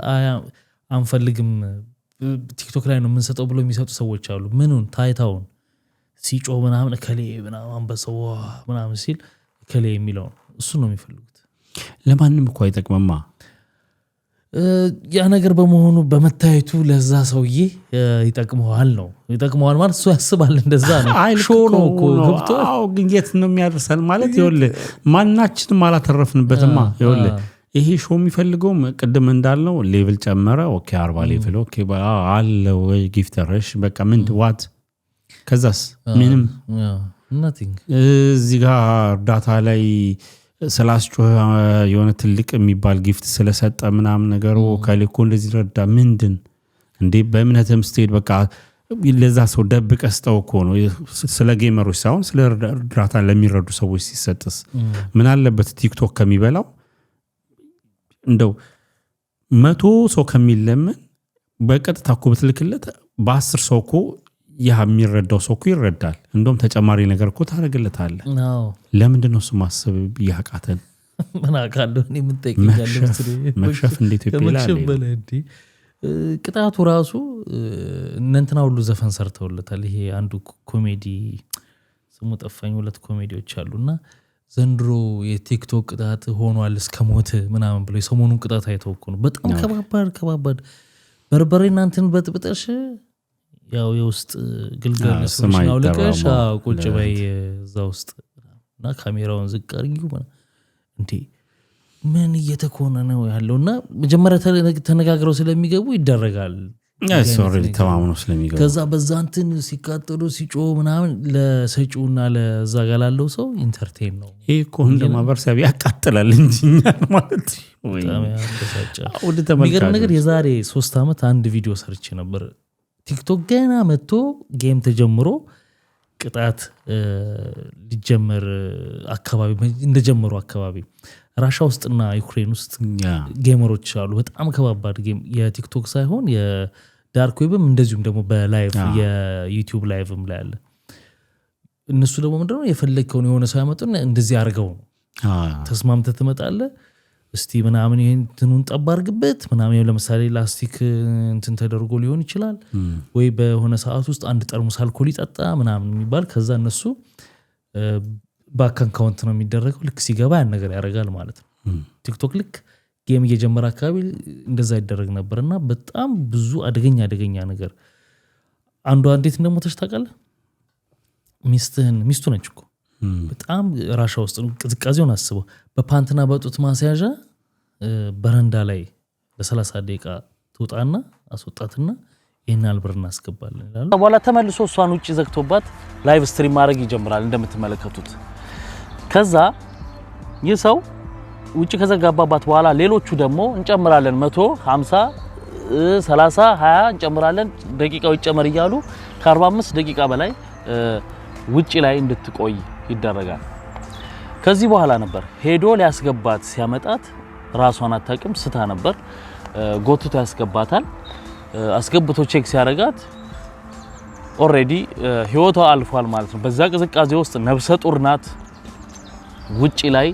አንፈልግም ቲክቶክ ላይ ነው የምንሰጠው ብሎ የሚሰጡ ሰዎች አሉ ምኑን ታይታውን ሲጮ ምናምን ከሌ ምናምን አንበሳው ምናምን ሲል ከሌ የሚለው እሱ ነው የሚፈልጉት ለማንም እኮ አይጠቅመማ ያ ነገር በመሆኑ በመታየቱ ለዛ ሰውዬ ይጠቅመዋል ማለት እሱ ያስባል እንደዛ ነው ሾው ነው እኮ ገብቶ አው ግንየት ነው የሚያርሰል ማለት ይኸውልህ ማናችንም አላተረፍንበትማ ይኸውልህ ይሄ ሾው የሚፈልገው ቅድም እንዳልነው ሌቭል ጨመረ ኦኬ 40 ሌቭል ኦኬ አለ ወይ ጊፍተርሽ በቃ ምን ዋት ከዛስ ምንም nothing እዚህ ጋር እርዳታ ላይ ስላስጮህ የሆነ ትልቅ የሚባል ጊፍት ስለሰጠ ምናምን ነገሩ ከልኮ እንደዚህ ረዳ ምንድን እንዴ በእምነትም ስቴድ በቃ ለዛ ሰው ደብቀስጠው እኮ ነው ስለ ጌመሮች ሳይሆን ስለ እርዳታ ለሚረዱ ሰዎች ሲሰጥስ ምን አለበት ቲክቶክ ከሚበላው እንደው 100 ሰው ከሚለምን በቀጥታ እኮ ብትልክለት በ10 ሰው እኮ ያ የሚረዳው ሰው እኮ ይረዳል እንደውም ተጨማሪ ነገር እኮ ታረጋግለታል ለምንድን ነው ማሰብ ያቃተን ምን አቃለው እኔ ምን ጠይቀኛለሁ መክሸፍ እንደ ኢትዮጵያ ላይ ቅጣቱ ራሱ እንትና ሁሉ ዘፈን ሰርተውለታል ይሄ አንዱ ኮሜዲ ስሙ ጠፋኝ ሁለት ኮሜዲዎች አሉና ዘንድሮ የቲክቶክ ቅጣት ሆኗል እስከ ሞት ምናምን ብለው የሰሞኑን ቅጣት አይተውኩ ነው በጣም ከባባድ በርበሬና እንትን በጥብጠሽ ያው የውስጥ ግልገል ነው ለቀሽ ቁጭ በይ እዛ ውስጥ እና ካሜራውን ዝቅ አድርጊው እንዴ ምን እየተኮነ ነው ያለውና መጀመሪያ ተነጋግረው ስለሚገቡ ይደረጋል ኦሬዲ ተማምነው ስለሚገቡ ከዛ በዛንትን ሲካተሉ ሲጮ ምናምን ለሰጪውና ለዛ ጋላለው ሰው ኢንተርቴን ነው ይሄ እኮ እንደማበርሰብ ያቃጥላል እንጂኛ ማለት ወይ ወደ ተመልካቾች ነገር የዛሬ 3 አመት አንድ ቪዲዮ ሰርቼ ነበር ቲክቶክ ገና መጥቶ ጌም ተጀምሮ ቅጣት ሊጀመር አካባቢ እንደጀመሩ አካባቢ ራሻ ውስጥና ዩክሬን ውስጥ ጌመሮች አሉ በጣም ከባባድ ጌም የቲክቶክ ሳይሆን የዳርክ ዌብም እንደዚሁም ደግሞ በላይቭ የዩቲዩብ ላይቭም ላይ አለ እነሱ ደግሞ ምንድነው የፈለከውን የሆነ ሰው ያመጡና እንደዚህ አርገው ነው ተስማምተህ ትመጣለህ እስቲ ምናምን ይሄንቱን ጠባርግበት ምናምን ለምሳሌ ላስቲክ እንትን ተደርጎ ሊሆን ይችላል ወይ በሆነ ሰዓት ውስጥ አንድ ጠርሙስ አልኮል ይጠጣ ምናምን የሚባል ከዛ እነሱ ባክ አካውንት ነው የሚደረገው ልክ ሲገባ ያን ነገር ያደርጋል ማለት ነው ቲክቶክ ልክ ጌም እየጀመረ አካባቢ እንደዛ ይደረግ ነበርና በጣም ብዙ አደገኛ ነገር አንዷ እንዴት እንደሞተች ታውቃለህ ሚስቱ ነች እኮ በጣም ራሻ ውስጥ ቅዝቃዜውን አስበው በፓንትና በጡት ማስያዣ በረንዳ ላይ ለ30 ደቂቃ ትውጣና አስወጣትና ይሄን አልብር እናስገባለን ይላል በኋላ ተመልሶ እሷን ውጪ ዘግቶባት ላይቭ ስትሪም ማድረግ ይጀምራል እንደምትመለከቱት ከዛ ይሰው ውጪ ከዘጋባባት በኋላ ሌሎቹ ደግሞ እንጨምራለን 100 50 30 20 እንጨምራለን ደቂቃው ይጨመር ይያሉ ከ45 ደቂቃ በላይ ውጪ ላይ እንድትቆይ ይደረጋል። ከዚህ በኋላ ነበር ሄዶ ሊያስገባት ሲያመጣት ራሷን አታውቅም ስታ ነበር ጎትቶ ያስገባታል። አስገብቶ ቼክ ሲያረጋት ኦሬዲ ህይወቷ አልፏል ማለት ነው። በዛ ቅዝቃዜ ውስጥ ነብሰ ጡር ናት። ውጪ ላይ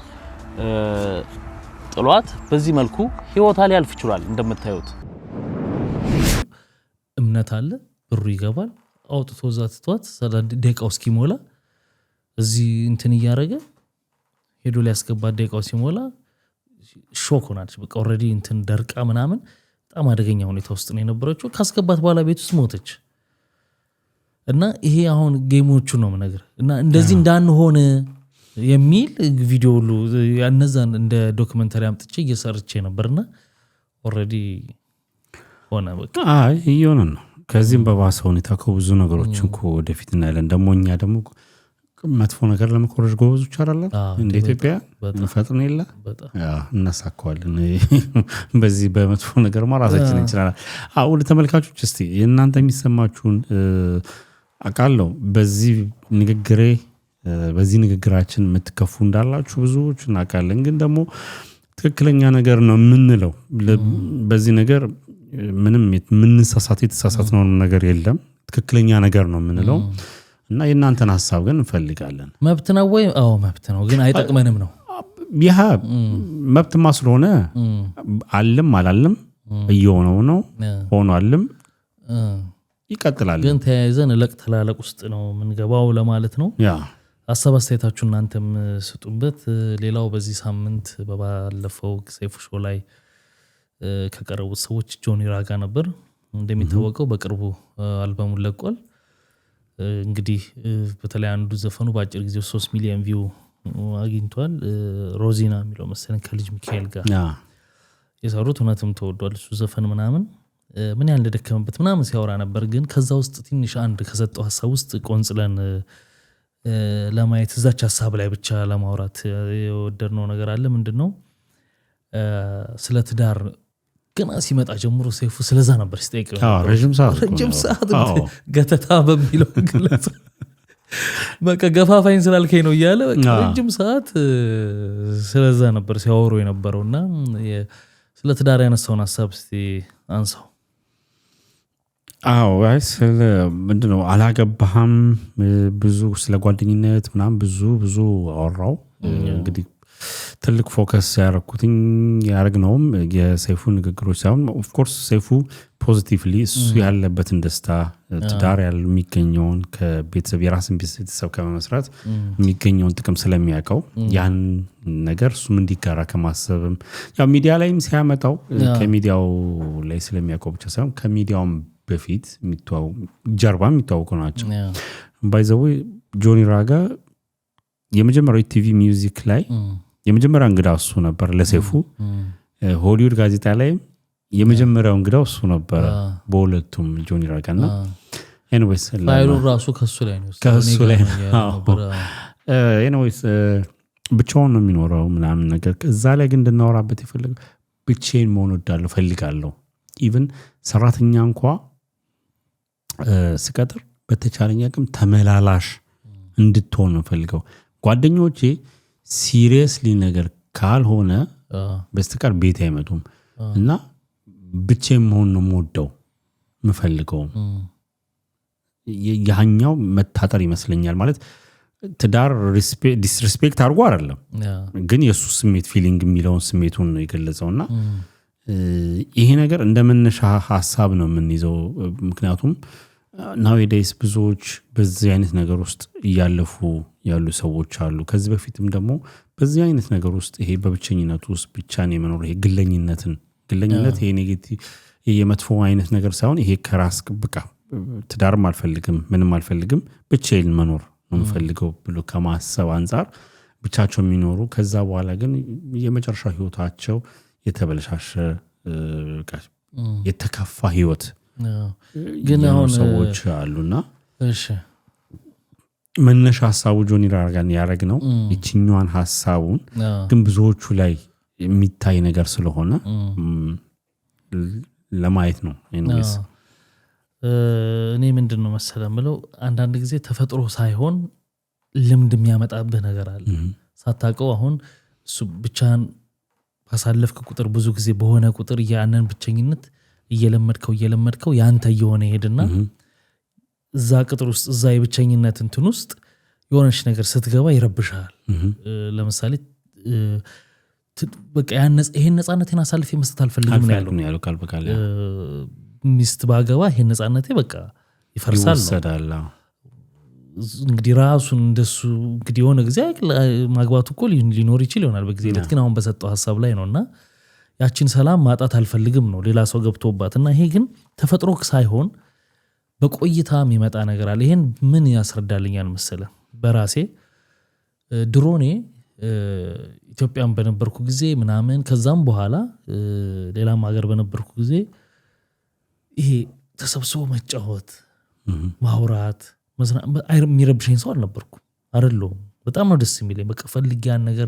ጥሏት በዚህ መልኩ ህይወቷ ሊያልፍ ይችላል። እንደምታዩት እምነት አለ ብሩ ይገባል አውጥቶ ዛትቷት 30 ደቂቃው እስኪሞላ እዚህ እንትን ያያረገ ሄዶ ሊያስገባት ደቂቃው ሲሞላ ሾክ ሆናለች። በቃ ኦሬዲ እንትን ደርቃ ምናምን በጣም አደገኛ ሁኔታ ውስጥ ነው የነበረችው። ካስገባት በኋላ ቤት ውስጥ ሞተች። እና ይሄ አሁን ጌሞቹ ነው ነገር እና እንደዚህ እንዳንሆነ የሚል ቪዲዮ ሁሉ ያነዛን እንደ ዶክመንታሪ አምጥቼ እየሰርቼ ነበርና ኦሬዲ ሆነ በቃ ይሆነ ነው። ከዚህም በባሰ ሁኔታ ከብዙ ነገሮችን እኮ ወደፊት እናያለን። ደሞኛ ደሞ መጥፎ ነገር ለመኮረጅ ጎበዞች አይደለም እንደ ኢትዮጵያ ፈጥነን ይላ እናሳካዋለን። በዚህ በመጥፎ ነገር ማራሳችን እንችላለን። ወደ ተመልካቾች እስቲ እናንተ የሚሰማችሁን አቃለው በዚህ ንግግራችን የምትከፉ እንዳላችሁ ብዙዎች እናቃለን። ግን ደግሞ ትክክለኛ ነገር ነው የምንለው በዚህ ነገር ምንም የተሳሳተው ነገር የለም። ትክክለኛ ነገር ነው የምንለው እና የእናንተን ሐሳብ ግን እንፈልጋለን። መብት ነው ወይ? አዎ መብት ነው፣ ግን አይጠቅመንም ነው። ይሄ መብት ማስለሆነ አለም አላለም እየሆነው ነው ሆኗልም ይቀጥላል። ግን ተያይዘን ለቅተላለቅ ውስጥ ነው ምንገባው ለማለት ነው። ሐሳብ አስተያየታችሁ እናንተም ስጡበት። ሌላው በዚህ ሳምንት በባለፈው ሰይፉ ሾው ላይ ከቀረቡት ሰዎች ጆኒ ራጋ ነበር። እንደሚታወቀው በቅርቡ አልበሙን ለቋል። እንግዲህ በተለይ አንዱ ዘፈኑ በአጭር ጊዜ 3 ሚሊዮን ቪው አግኝቷል። ሮዚና የሚለው መሰለኝ ከልጅ ሚካኤል ጋር የሰሩት እውነትም ተወዷል እሱ ዘፈን ምናምን ምን ያህል እንደደከመበት ምናምን ሲያወራ ነበር። ግን ከዛ ውስጥ ትንሽ አንድ ከሰጠው ሐሳብ ውስጥ ቆንጽለን ለማየት እዛች ሐሳብ ላይ ብቻ ለማውራት የወደድነው ነገር አለ። ምንድነው ስለ ትዳር ገና ሲመጣ ጀምሮ ሰይፉ ስለዛ ነበር ሲጠይቀው ረጅም ሰዓት ገተታ በሚለው ግለጽ በቃ ገፋፋኝ ስላልከኝ ነው እያለ በቃ ረጅም ሰዓት ስለዛ ነበር ሲያወሩ የነበረውና ስለ ትዳር ያነሳውን ሐሳብ እስቲ አንሳው። ስለ ምንድነው አላገባህም ብዙ ስለ ጓደኝነት ምናምን ብዙ አወራው። እንግዲህ ትልቅ ፎከስ ያረግነውም የሰይፉ ንግግሮች ሳይሆን ኦፍ ኮርስ ሰይፉ ፖዚቲቭሊ እሱ ያለበትን ደስታ ትዳር ያለው የሚገኘውን ከቤተሰብ የራስን ቤተሰብ ከመመስረት የሚገኘውን ጥቅም ስለሚያውቀው ያን ነገር እሱም እንዲጋራ ከማሰብም ያው ሚዲያ ላይም ሲያመጣው ከሚዲያው ላይ ስለሚያውቀው ብቻ ሳይሆን ከሚዲያውም በፊት ጀርባ የሚታወቁ ናቸው። ባይ ዘ ዌይ ጆኒ ራጋ የመጀመሪያው ቲቪ ሚውዚክ ላይ የመጀመሪያው እንግዳ እሱ ነበር ለሰይፉ። ሆሊውድ ጋዜጣ ላይ የመጀመሪያው እንግዳው እሱ ነበር በሁለቱም ጆኒ ራጋና ኤኒዌይስ ፋይሉ ራሱ ከሱ ላይ ነው። ኤኒዌይስ ብቻውን ነው የሚኖረው ምናምን ነገር እዛ ላይ ግን እንድናወራበት የፈለገው ብቻዬን መሆን ወዳለሁ ፈልጋለሁ። ኢቭን ሰራተኛ እንኳን ስቀጥር በተቻለኝ አቅም ተመላላሽ እንድትሆን ነው ፈልገው። ጓደኞቼ ሲሪየስሊ ነገር ካልሆነ በስተቀር ቤት አይመጡም እና ብቻዬን መሆን ነው የምወደው የምፈልገው። ያኛው መታጠር ይመስለኛል ማለት ትዳር ዲስሪስፔክት አድርጎ አይደለም ግን የሱ ስሜት ፊሊንግ የሚለውን ስሜቱን ነው የገለጸውና ይሄ ነገር እንደመነሻ ሐሳብ ነው የምንይዘው። ምክንያቱም ናውዴይስ ብዙዎች በዚህ አይነት ነገር ውስጥ እያለፉ ያሉ ሰዎች አሉ። ከዚህ በፊትም ደግሞ በዚህ አይነት ነገር ውስጥ ይሄ በብቸኝነት ውስጥ ብቻን የመኖር ይሄ ግለኝነት ይሄ ኔጌቲቭ የመጥፎ አይነት ነገር ሳይሆን ይሄ ከራስ በቃ ትዳርም አልፈልግም ምንም አልፈልግም ብቻዬን መኖር ነው የምፈልገው ብሎ ከማሰብ አንፃር ብቻቸው የሚኖሩ ከዛ በኋላ ግን የመጨረሻ ህይወታቸው የተበለሻሸ የተከፋ ህይወት ግን አሁን ሰዎች አሉና መነሻ ሐሳቡ ጆኒ ራጋን ያረግ ነው እቺኛዋን ሐሳቡን ግን ብዙዎቹ ላይ የሚታይ ነገር ስለሆነ ለማየት ነው ኤኒዌይስ እኔ ምንድነው መሰለህ ምለው አንዳንድ ጊዜ ተፈጥሮ ሳይሆን ልምድ የሚያመጣብህ ነገር አለ ሳታውቀው አሁን እሱ ብቻን ባሳለፍክ ቁጥር ብዙ ጊዜ በሆነ ቁጥር ያንን ብቸኝነት እየለመድከው ያንተ እየሆነ ሄድና እዛ ቅጥር ውስጥ እዛ የብቸኝነት እንትን ውስጥ የሆነች ነገር ስትገባ ይረብሻል ለምሳሌ በቃ ይሄን ነፃነቴን አሳልፌ መስጠት አልፈልግም ነው ያለው ቃል በቃል ሚስት ባገባ ይሄን ነፃነቴ በቃ ይፈርሳል ነው እንግዲህ ራሱን እንደሱ እንግዲህ የሆነ ጊዜ ማግባቱ እኮ ሊኖር ይችላል በጊዜ ለት ግን አሁን በሰጠው ሐሳብ ላይ ነውና ያቺን ሰላም ማጣት አልፈልግም ነው ሌላ ሰው ገብቶባትና ይሄ ግን ተፈጥሮ ሳይሆን በቆይታ የሚመጣ ነገር አለ ይሄን ምን ያስረዳልኛል መሰለህ በራሴ ድሮኔ ኢትዮጵያን በነበርኩ ጊዜ ምናምን ከዛም በኋላ ሌላም ሀገር በነበርኩ ጊዜ ይሄ ተሰብስቦ መጫወት ማውራት የሚረብሸኝ ሰው አልነበርኩም አይደለም በጣም ነው ደስ የሚለኝ በቃ ፈልጊያን ነገር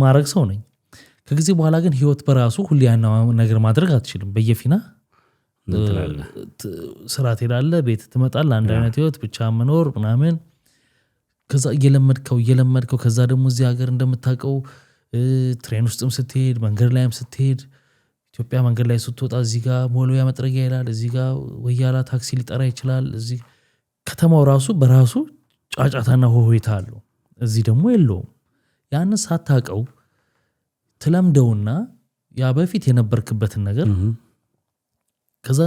ማድረግ ሰው ነኝ ከጊዜ በኋላ ግን ህይወት በራሱ ሁሉ ያን ነገር ማድረግ አትችልም በየፊና ስራ ትሄዳለህ ቤት ትመጣለህ አንድ አይነት ህይወት ብቻ መኖር ምናምን ከዛ እየለመድከው ከዛ ደግሞ እዚህ ሀገር እንደምታውቀው ትሬን ውስጥም ስትሄድ መንገድ ላይም ስትሄድ ኢትዮጵያ መንገድ ላይ ስትወጣ እዚህ ጋር ሞሎያ መጥረጊያ ይላል እዚህ ጋር ወያላ ታክሲ ሊጠራ ይችላል እዚህ ከተማው ራሱ በራሱ ጫጫታና ሆሆይታ አለው እዚህ ደግሞ የለውም ያንን ሳታውቀው ትለምደውና ያ በፊት የነበርክበትን ነገር ከዛ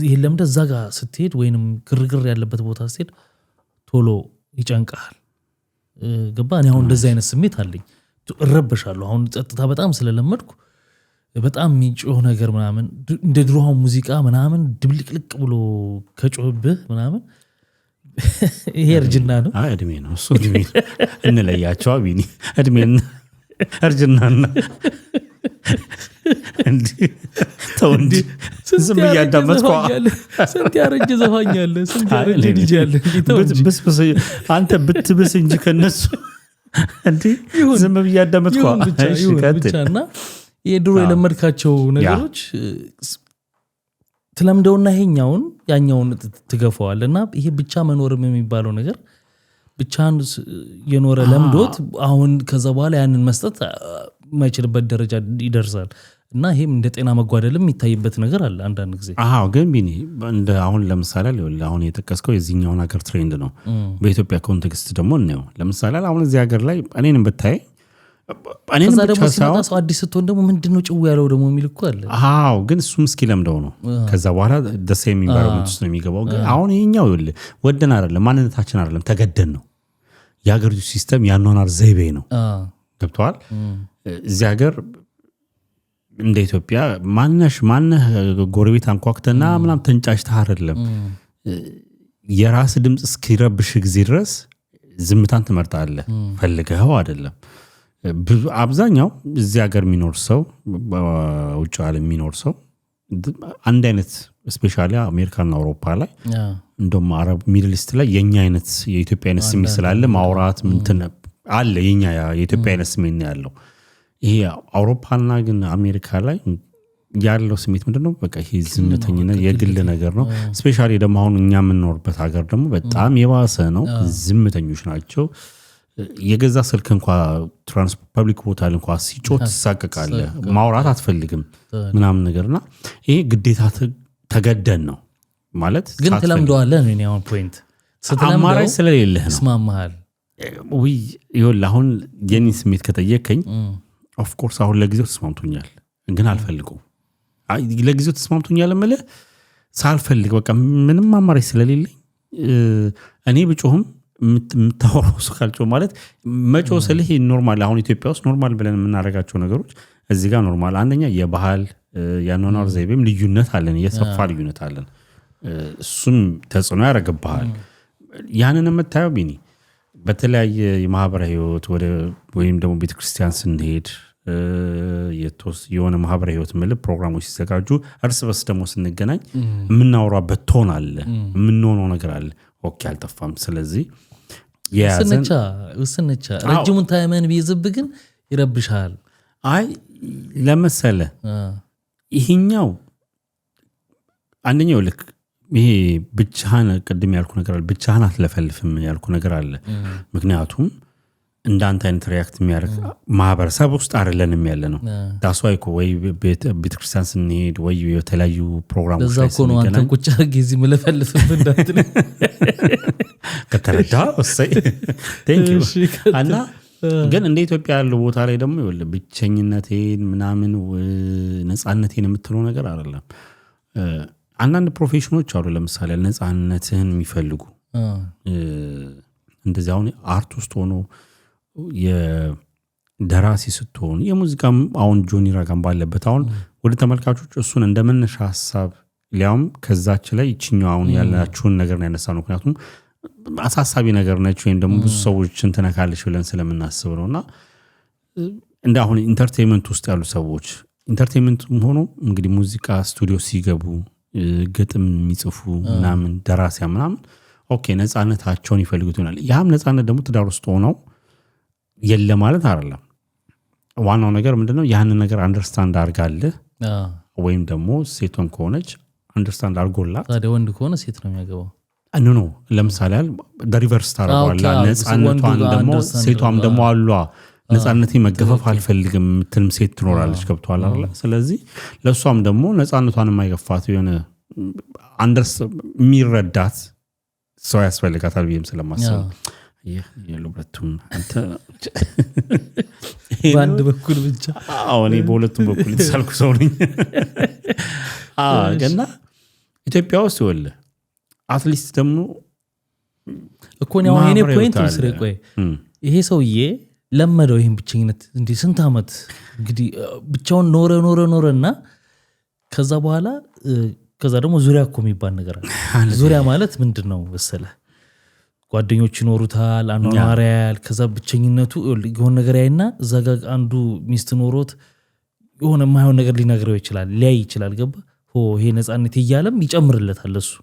ይሄ ለምደ እዛ ጋር ስትሄድ ወይንም ግርግር ያለበት ቦታ ስትሄድ ቶሎ ይጨንቃል ገባ እኔ አሁን እንደዛ አይነት ስሜት አለኝ እረበሻለሁ አሁን ጸጥታ በጣም ስለለመድኩ በጣም የሚጮህ ነገር ምናምን እንደ ድሮው ሙዚቃ ምናምን ድብልቅልቅ ብሎ ከጮህብህ ምናምን ይሄ እርጅና ነው እድሜ ነው እሱ እድሜ እንለያቸው አቢኒ እድሜና እርጅናና እንዴ ተው እንዴ ዝም ያዳመጥኩ ስንት ያረጀ ዘፋኛለ ስንት ያረጀ ልጅ ያለ ብስብስ አንተ ብትብስ እንጂ ከነሱ እንዴ ዝም ያዳመጥኩ እሺ ብቻና የድሮ የለመድካቸው ነገሮች ትለምደውና ይሄኛውን ያኛውን ትገፋዋልና ይሄ ብቻ መኖርም የሚባለው ነገር ብቻን የኖረ ለምዶት አሁን ከዛ በኋላ ያንን መስጠት ማይችልበት ደረጃ ይደርሳል እና ይሄም እንደ ጤና መጓደልም የሚታይበት ነገር አለ አንዳንድ ጊዜ ግን ቢኒ እንደ አሁን ለምሳሌ አሁን የተከስከው የዚህኛውን ሀገር ትሬንድ ነው በኢትዮጵያ ኮንቴክስት ደግሞ ነው ለምሳሌ አሁን እዚህ ሀገር ላይ እኔንም ብታይ ከዛ ደግሞ ሲመጣ ሰው አዲስ ስትሆን ደግሞ ምንድነው ጭው ያለው ደግሞ የሚል እኮ አለ ግን እሱም እስኪ ለምደው ነው ከዛ በኋላ ደስ የሚባረውት ነው የሚገባው ግን አሁን ይሄኛው ወደን አይደለም ማንነታችን አይደለም ተገደን ነው የሀገሪቱ ሲስተም ያኗኗር ዘይቤ ነው ገብቷል እዚህ ሀገር እንደ ኢትዮጵያ ማነህ ጎረቤት አንኳክተና ምናም ተንጫጭተህ አይደለም የራስ ድምጽ እስኪረብሽ ጊዜ ድረስ ዝምታን ትመርጣለህ ፈልገው አይደለም አብዛኛው እዚህ ሀገር የሚኖር ሰው በውጭ ዓለም የሚኖር ሰው አንድ አይነት ስፔሻሊ አሜሪካና አውሮፓ ላይ እንደውም አረብ ሚድል ኢስት ላይ የኛ አይነት የኢትዮጵያ አይነት ስሜት ስላለ ማውራት ምን አለ የኛ የኢትዮጵያ አይነት ስሜት ነው ያለው ይሄ አውሮፓና ግን አሜሪካ ላይ ያለው ስሜት ምንድነው በቃ ይሄ ዝምተኝነት የግል ነገር ነው ስፔሻሊ ደግሞ አሁን እኛ የምንኖርበት ሀገር ደግሞ በጣም የባሰ ነው ዝምተኞች ናቸው የገዛ ስልክ እንኳን ትራንስፖርት ፐብሊክ ቦታ ላይ እንኳን ሲጮት ተሳቀቃለ ማውራት አትፈልግም ምናምን ነገርና ይሄ ግዴታ ተገደን ነው ማለት ግን ተለምደዋለህ ነው የኔ ፖይንት አማራጭ ስለሌለህ ነው ስማማሃል ወይ ይኸውልህ አሁን የኔ ስሜት ከጠየቀኝ ኦፍ ኮርስ አሁን ለጊዜው ተስማምቶኛል ግን አልፈልገው ለጊዜው ተስማምቶኛል ማለት ሳልፈልግ በቃ ምንም አማራጭ ስለሌለኝ እኔ ብጮህም የምታወራው ሰው ካልጮህ ማለት መጮህ ስልህ ኖርማል አሁን ኢትዮጵያ ውስጥ ኖርማል ብለን የምናደርጋቸው ነገሮች እዚህ ጋር ኖርማል አንደኛ የባህል ያኗኗር ዘይቤም ልዩነት አለን የሰፋ ልዩነት አለን እሱም ተጽዕኖ ያደርግብሃል ያንን የምታየው ቢኒ በተለያየ የማህበራዊ ህይወት ወይም ደግሞ ቤተክርስቲያን ስንሄድ የሆነ ማህበራዊ ህይወት ምልብ ፕሮግራሞች ሲዘጋጁ እርስ በርስ ደግሞ ስንገናኝ የምናወራበት ቶን አለ የምንሆነው ነገር አለ ኦኬ አልጠፋም ስለዚህ ውስንቻ ረጅሙን ታይመን ቢይዝብ ግን ይረብሻል አይ ለመሰለ ይሄኛው አንደኛው ልክ ይሄ ብቻህን ቅድም ያልኩ ነገር አለ ብቻህን አትለፈልፍም ያልኩ ነገር አለ ምክንያቱም እንዳንተ አይነት ሪያክት የሚያደርግ ማህበረሰብ ውስጥ አይደለንም ያለ ነው ዳስዋይ እኮ ወይ ቤተክርስቲያን ስንሄድ ወይ የተለያዩ ፕሮግራሞች ላይ ስንገናኝ ለዛ እኮ ነው አንተ ቁጭ አድርገህ እዚህ መለፈልፍም እንዳትል ከተረዳ ወሰይ ቴንክ ዩ እና ግን እንደ ኢትዮጵያ ያለው ቦታ ላይ ደግሞ ይኸውልህ ብቸኝነቴን ምናምን ነፃነቴን የምትለው ነገር አይደለም አንዳንድ ፕሮፌሽኖች አሉ ለምሳሌ ነፃነትህን የሚፈልጉ እንደዚህ አሁን አርት ውስጥ ሆኖ የደራሲ ስትሆን የሙዚቃም አሁን ጆኒ ራጋን ባለበት አሁን ወደ ተመልካቾች እሱን እንደመነሻ ሐሳብ ሊያውም ከዛች ላይ ይችኛው አሁን ያላችሁን ነገር ነው ያነሳነው ምክንያቱም አሳሳቢ ነገር ነች ወይም ደግሞ ብዙ ሰዎችን ተነካለች ብለን ስለምናስብ ነውና እንደ አሁን ኢንተርቴይንመንት ውስጥ ያሉ ሰዎች ኢንተርቴይንመንት ሆኖ እንግዲህ ሙዚቃ ስቱዲዮ ሲገቡ ግጥም የሚጽፉ ምናምን ደራሲያ ምናምን ኦኬ ነፃነታቸውን ይፈልጉት ይሆናል ያም ነፃነት ደግሞ ትዳር ውስጥ ሆነው የለ ማለት አይደለም ዋናው ነገር ምንድነው ያንን ነገር አንደርስታንድ አድርጋለህ ወይም ደግሞ ሴቷም ከሆነች አንደርስታንድ አድርጎላት ታዲያ ወንድ ከሆነ ሴት ነው የሚያገባው ኖ ለምሳሌ ሪቨርስ ታረጋዋላ ነፃነቷን ደግሞ ሴቷም ደግሞ አሏ ነፃነቴ መገፈፍ አልፈልግም ምትልም ሴት ትኖራለች ገብቷል አይደል ስለዚህ ለሷም ደግሞ ነፃነቷን የማይገፋት የሆነ አንደርስ የሚረዳት ሰው ያስፈልጋታል ብዬም ስለማስብ የሉበቱም አንተ በአንድ በኩል ብቻ እኔ በሁለቱም በኩል የተሳልኩ ሰው ነኝ ገና ኢትዮጵያ ውስጥ ይወለ አትሊስት ደግሞ እኮ ነው የኔ ፖይንት ውስጥ ቆይ ይሄ ሰውዬ ለመደው ይሄን ብቸኝነት እንዴ ስንት አመት እንግዲህ ብቻውን ኖረና ከዛ በኋላ ከዛ ደግሞ ዙሪያ እኮ የሚባል ነገር አለ ዙሪያ ማለት ምንድነው መሰለህ ጓደኞች ይኖሩታል አኗኗሪያል ከዛ ብቸኝነቱ የሆነ ነገር ያይና እዛ ጋር አንዱ ሚስት ኖሮት የሆነ የማይሆን ነገር ሊነግረው ይችላል ሊያይ ይችላል ገባ ይሄ ነፃነት ይያለም ይጨምርለታል እሱ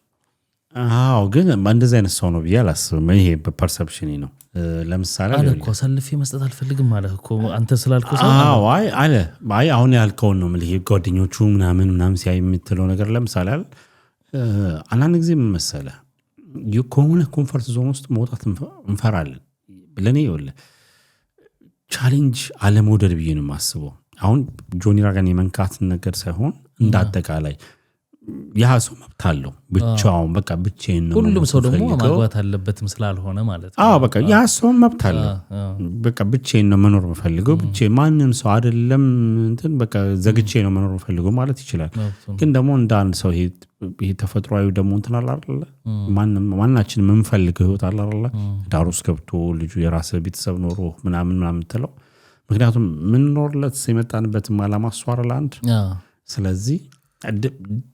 ግን እንደዚህ አይነት ሰው ነው ብያላስብ ይሄ በፐርሰፕሽን ነው ለምሳሌ አለ እኮ ሰልፌ መስጠት አልፈልግም ማለት እኮ አንተ ስላልከው አይ አሁን ያልከው ነው ማለት ይሄ ጓደኞቹ ምናምን ሲያይ የምትለው ነገር ለምሳሌ አንዳንድ ጊዜ መሰለህ የኮሙን ኮምፎርት ዞን ውስጥ መውጣት እንፈራለን ለኔ ይወለ ቻሌንጅ አለመውደድ ብዬ ነው የማስበው አሁን ጆኒ ራጋን የመንካት ነገር ሳይሆን እንዳጠቃላይ ያ ሰው መብት አለው ብቻውን በቃ ብቻዬን ነው ሁሉም ሰው ደግሞ ማግባት አለበትም ስላልሆነ ማለት ነው በቃ ያ ሰው መብት አለው በቃ ብቻዬን ነው መኖር የምፈልገው ብቻዬን ማንንም ሰው አይደለም እንትን በቃ ዘግቼ ነው መኖር የምፈልገው ማለት ይችላል ግን ደግሞ እንደ አንድ ሰው ይሄ ተፈጥሯዊ ደግሞ እንትን አለ አይደል ማናችንም የምንፈልገው ህይወት አለ አይደል ዳር ውስጥ ገብቶ ልጁ የራስ ቤተሰብ ኖሮ ምናምን ተለው ምክንያቱም ምን ኖርለት ሲመጣንበት ማላማ አስዋራ ላንድ ስለዚህ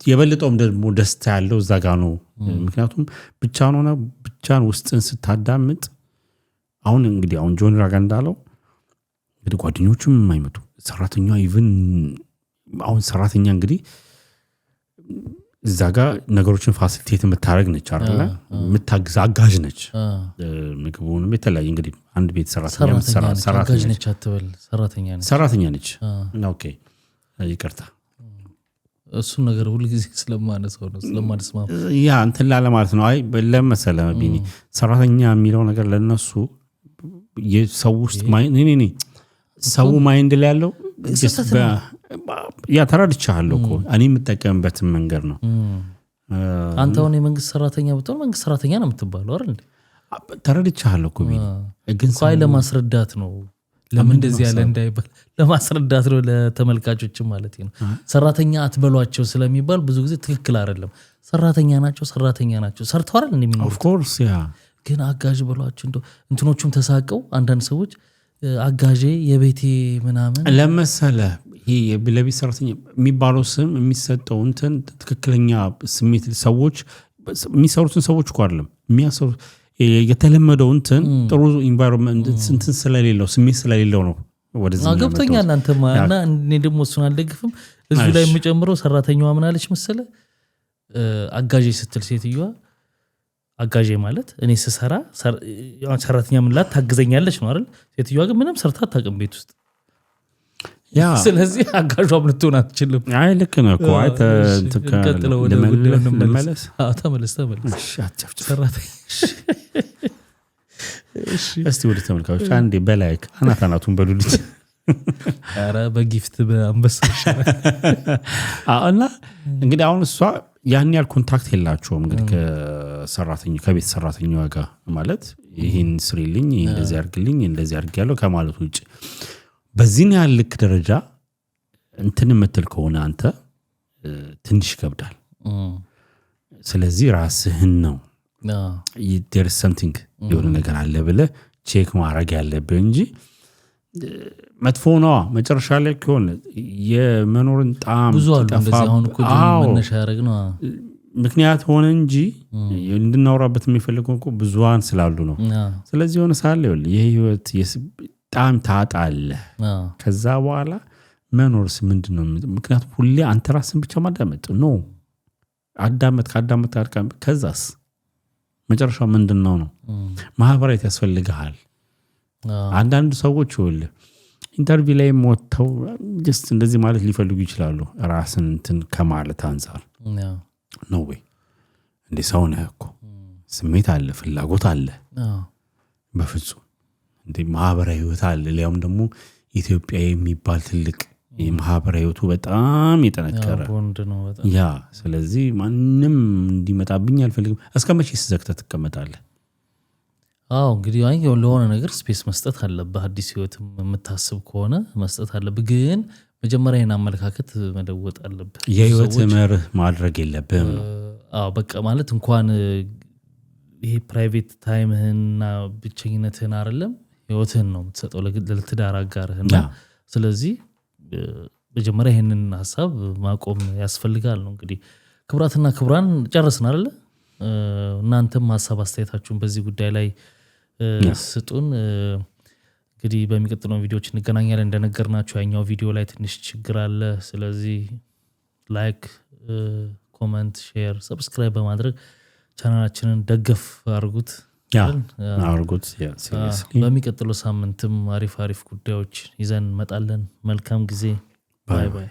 የበለጠውም ደግሞ ደስታ ያለው እዛ ጋር ነው ምክንያቱም ብቻን ውስጥን ስታዳምጥ አሁን ጆኒ ራጋን እንዳለው እንግዲህ ጓደኞቹም የማይመጡ ሰራተኛ ኢቭን አሁን ሰራተኛ እንግዲህ እዛ ጋር ነገሮችን ፋሲሊቴት የምታደርግ ነች አይደል የምታግዝ አጋዥ ነች ምግቡንም የተለያየ እንግዲህ አንድ ቤት ሰራተኛ ነች አትበል ሰራተኛ ነች ኦኬ ይቅርታ እሱ ነገር ሁሉ ጊዜ ስለማነሳው ነው ስለማንስማ ያ እንትን ላለ ማለት ነው አይ ለምሳሌ ቢኒ ሰራተኛ የሚለው ነገር ለነሱ የሰው ውስጥ ሰው ማይንድ ላይ ያለው ያ ተራድቻለሁ እኮ እኔ የምጠቀምበት መንገድ ነው አንተ አሁን የመንግስት ሰራተኛ ብትሆን መንግስት ሰራተኛ ነው የምትባለው አይደል እንዴ ተራድቻለሁ እኮ ቢኒ ግን ሳይ ለማስረዳት ነው ለምን እንደዚህ ያለ እንዳይባል ለማስረዳት ነው ለተመልካቾች ማለት ነው ሰራተኛ አትበሏቸው ስለሚባል ብዙ ጊዜ ትክክል አይደለም ሰራተኛ ናቸው ሰርተዋል እንደሚኖር ኦፍ ኮርስ ያ ግን አጋዥ በሏቸው እንትኖቹም ተሳቀው አንዳንድ ሰዎች አጋዤ የቤቴ ምናምን ለምሳሌ ይሄ የለቤት ሰራተኛ የሚባለው ስም የሚሰጠው እንትን ትክክለኛ ስሜት ሰዎች የሚሰሩትን ሰዎች እኮ አይደለም የሚያሰሩ የተለመደው እንትን ጥሩ ኢንቫይሮንመንት እንትን ስለሌለው ስሜት ስለሌለው ነው ወደዚህ ገብቶኛል አንተማና እኔ ደግሞ እሱን አልደግፍም እሱ ላይ የምጨምረው ሰራተኛዋ ምን አለች መሰለ አጋዤ ስትል ሴትየዋ አጋዤ ማለት እኔ ስሰራ ሰራተኛ ምንላት ታግዘኛለች ነው አይደል? ሴትዮዋ ግን ምንም ሰርታ አታውቅም ቤት ውስጥ። ያ ስለዚህ አጋዧም ልትሆን አትችልም። አይ ልክ ነው እኮ አይ ቀጥለው ወደ ጉዳዩ እንመለስ። ተመለስ ሰራተኛ እስቲ ወደ ተመልካቾች አንዴ በላይክ አናቱን በሉልኝ። ኧረ በጊፍት በአንበሳ እና እንግዲህ አሁን እሷ ያን ያህል ኮንታክት የላቸውም እንግዲህ ከቤት ሰራተኛዋ ጋር ማለት ይሄን ስሪልኝ ይሄን እንደዚህ አድርግልኝ እንደዚህ አድርጊያለሁ ከማለት ውጭ በዚህን ያህል ልክ ደረጃ እንትን የምትል ከሆነ አንተ ትንሽ ይከብዳል። ስለዚህ ራስህን ነው there is something የሆነ ነገር አለ ብለህ ቼክ ማድረግ ያለብህ እንጂ መጥፎ ነው መጨረሻ ላይ ከሆነ የመኖርን ጣም ብዙ አሉ እንደዚህ አሁን እኮ መነሻ ያደረግ ነው ምክንያት ሆነ እንጂ እንድናወራበት የሚፈልገው እኮ ብዙዋን ስላሉ ነው። ስለዚህ ሆነ ሳለ የህይወት ጣም ታጣለህ ከዛ በኋላ መኖርስ ምንድነው? ምክንያቱም ሁሌ አንተ ራስን ብቻ ማዳመጥ ነው አዳመጥ ከዛስ መጨረሻው ምንድነው ነው? ማህበራዊት ያስፈልግሃል። አንዳንድ ሰዎች ሁሉ ኢንተርቪው ላይ ሞተው just እንደዚህ ማለት ሊፈልጉ ይችላሉ ራስን እንትን ከማለት አንፃር ነው ወይ እንደ ሰው ነው እኮ ስሜት አለ ፍላጎት አለ በፍጹም እንደ ማህበራዊ ህይወት አለ። ሊያውም ደግሞ ኢትዮጵያ የሚባል ትልቅ የማህበራዊ ህይወቱ በጣም ይጠነከረ ያ ስለዚህ ማንንም እንዲመጣብኝ አልፈልግም። እስከመቼ ዘግተህ ትቀመጣለህ? እንግዲህ ለሆነ ነገር ስፔስ መስጠት አለብህ። አዲስ ህይወትም የምታስብ ከሆነ መስጠት አለብህ። ግን መጀመሪያ ይሄን አመለካከት መለወጥ አለብህ። የህይወት መርህ ማድረግ የለብህም ነው። በቃ ማለት እንኳን ይሄ ፕራይቬት ታይምህና ብቸኝነትህን አይደለም ህይወትህን ነው የምትሰጠው ለትዳር አጋርህና ስለዚህ መጀመሪያ ይሄንን ሐሳብ ማቆም ያስፈልጋል ነው። እንግዲህ ክብራትና ክብራን ጨረስን አይደል? እናንተም ሐሳብ አስተያየታችሁን በዚህ ጉዳይ ላይ ስጡን። እንግዲህ በሚቀጥለው ቪዲዮዎች እንገናኛለን። እንደነገርናችሁ ያኛው ቪዲዮ ላይ ትንሽ ችግር አለ። ስለዚህ ላይክ፣ ኮሜንት፣ ሼር፣ ሰብስክራይብ በማድረግ ቻናላችንን ደገፍ አድርጉት። በሚቀጥለው ሳምንትም አሪፍ ጉዳዮች ይዘን እንመጣለን። መልካም ጊዜ። ባይ ባይ።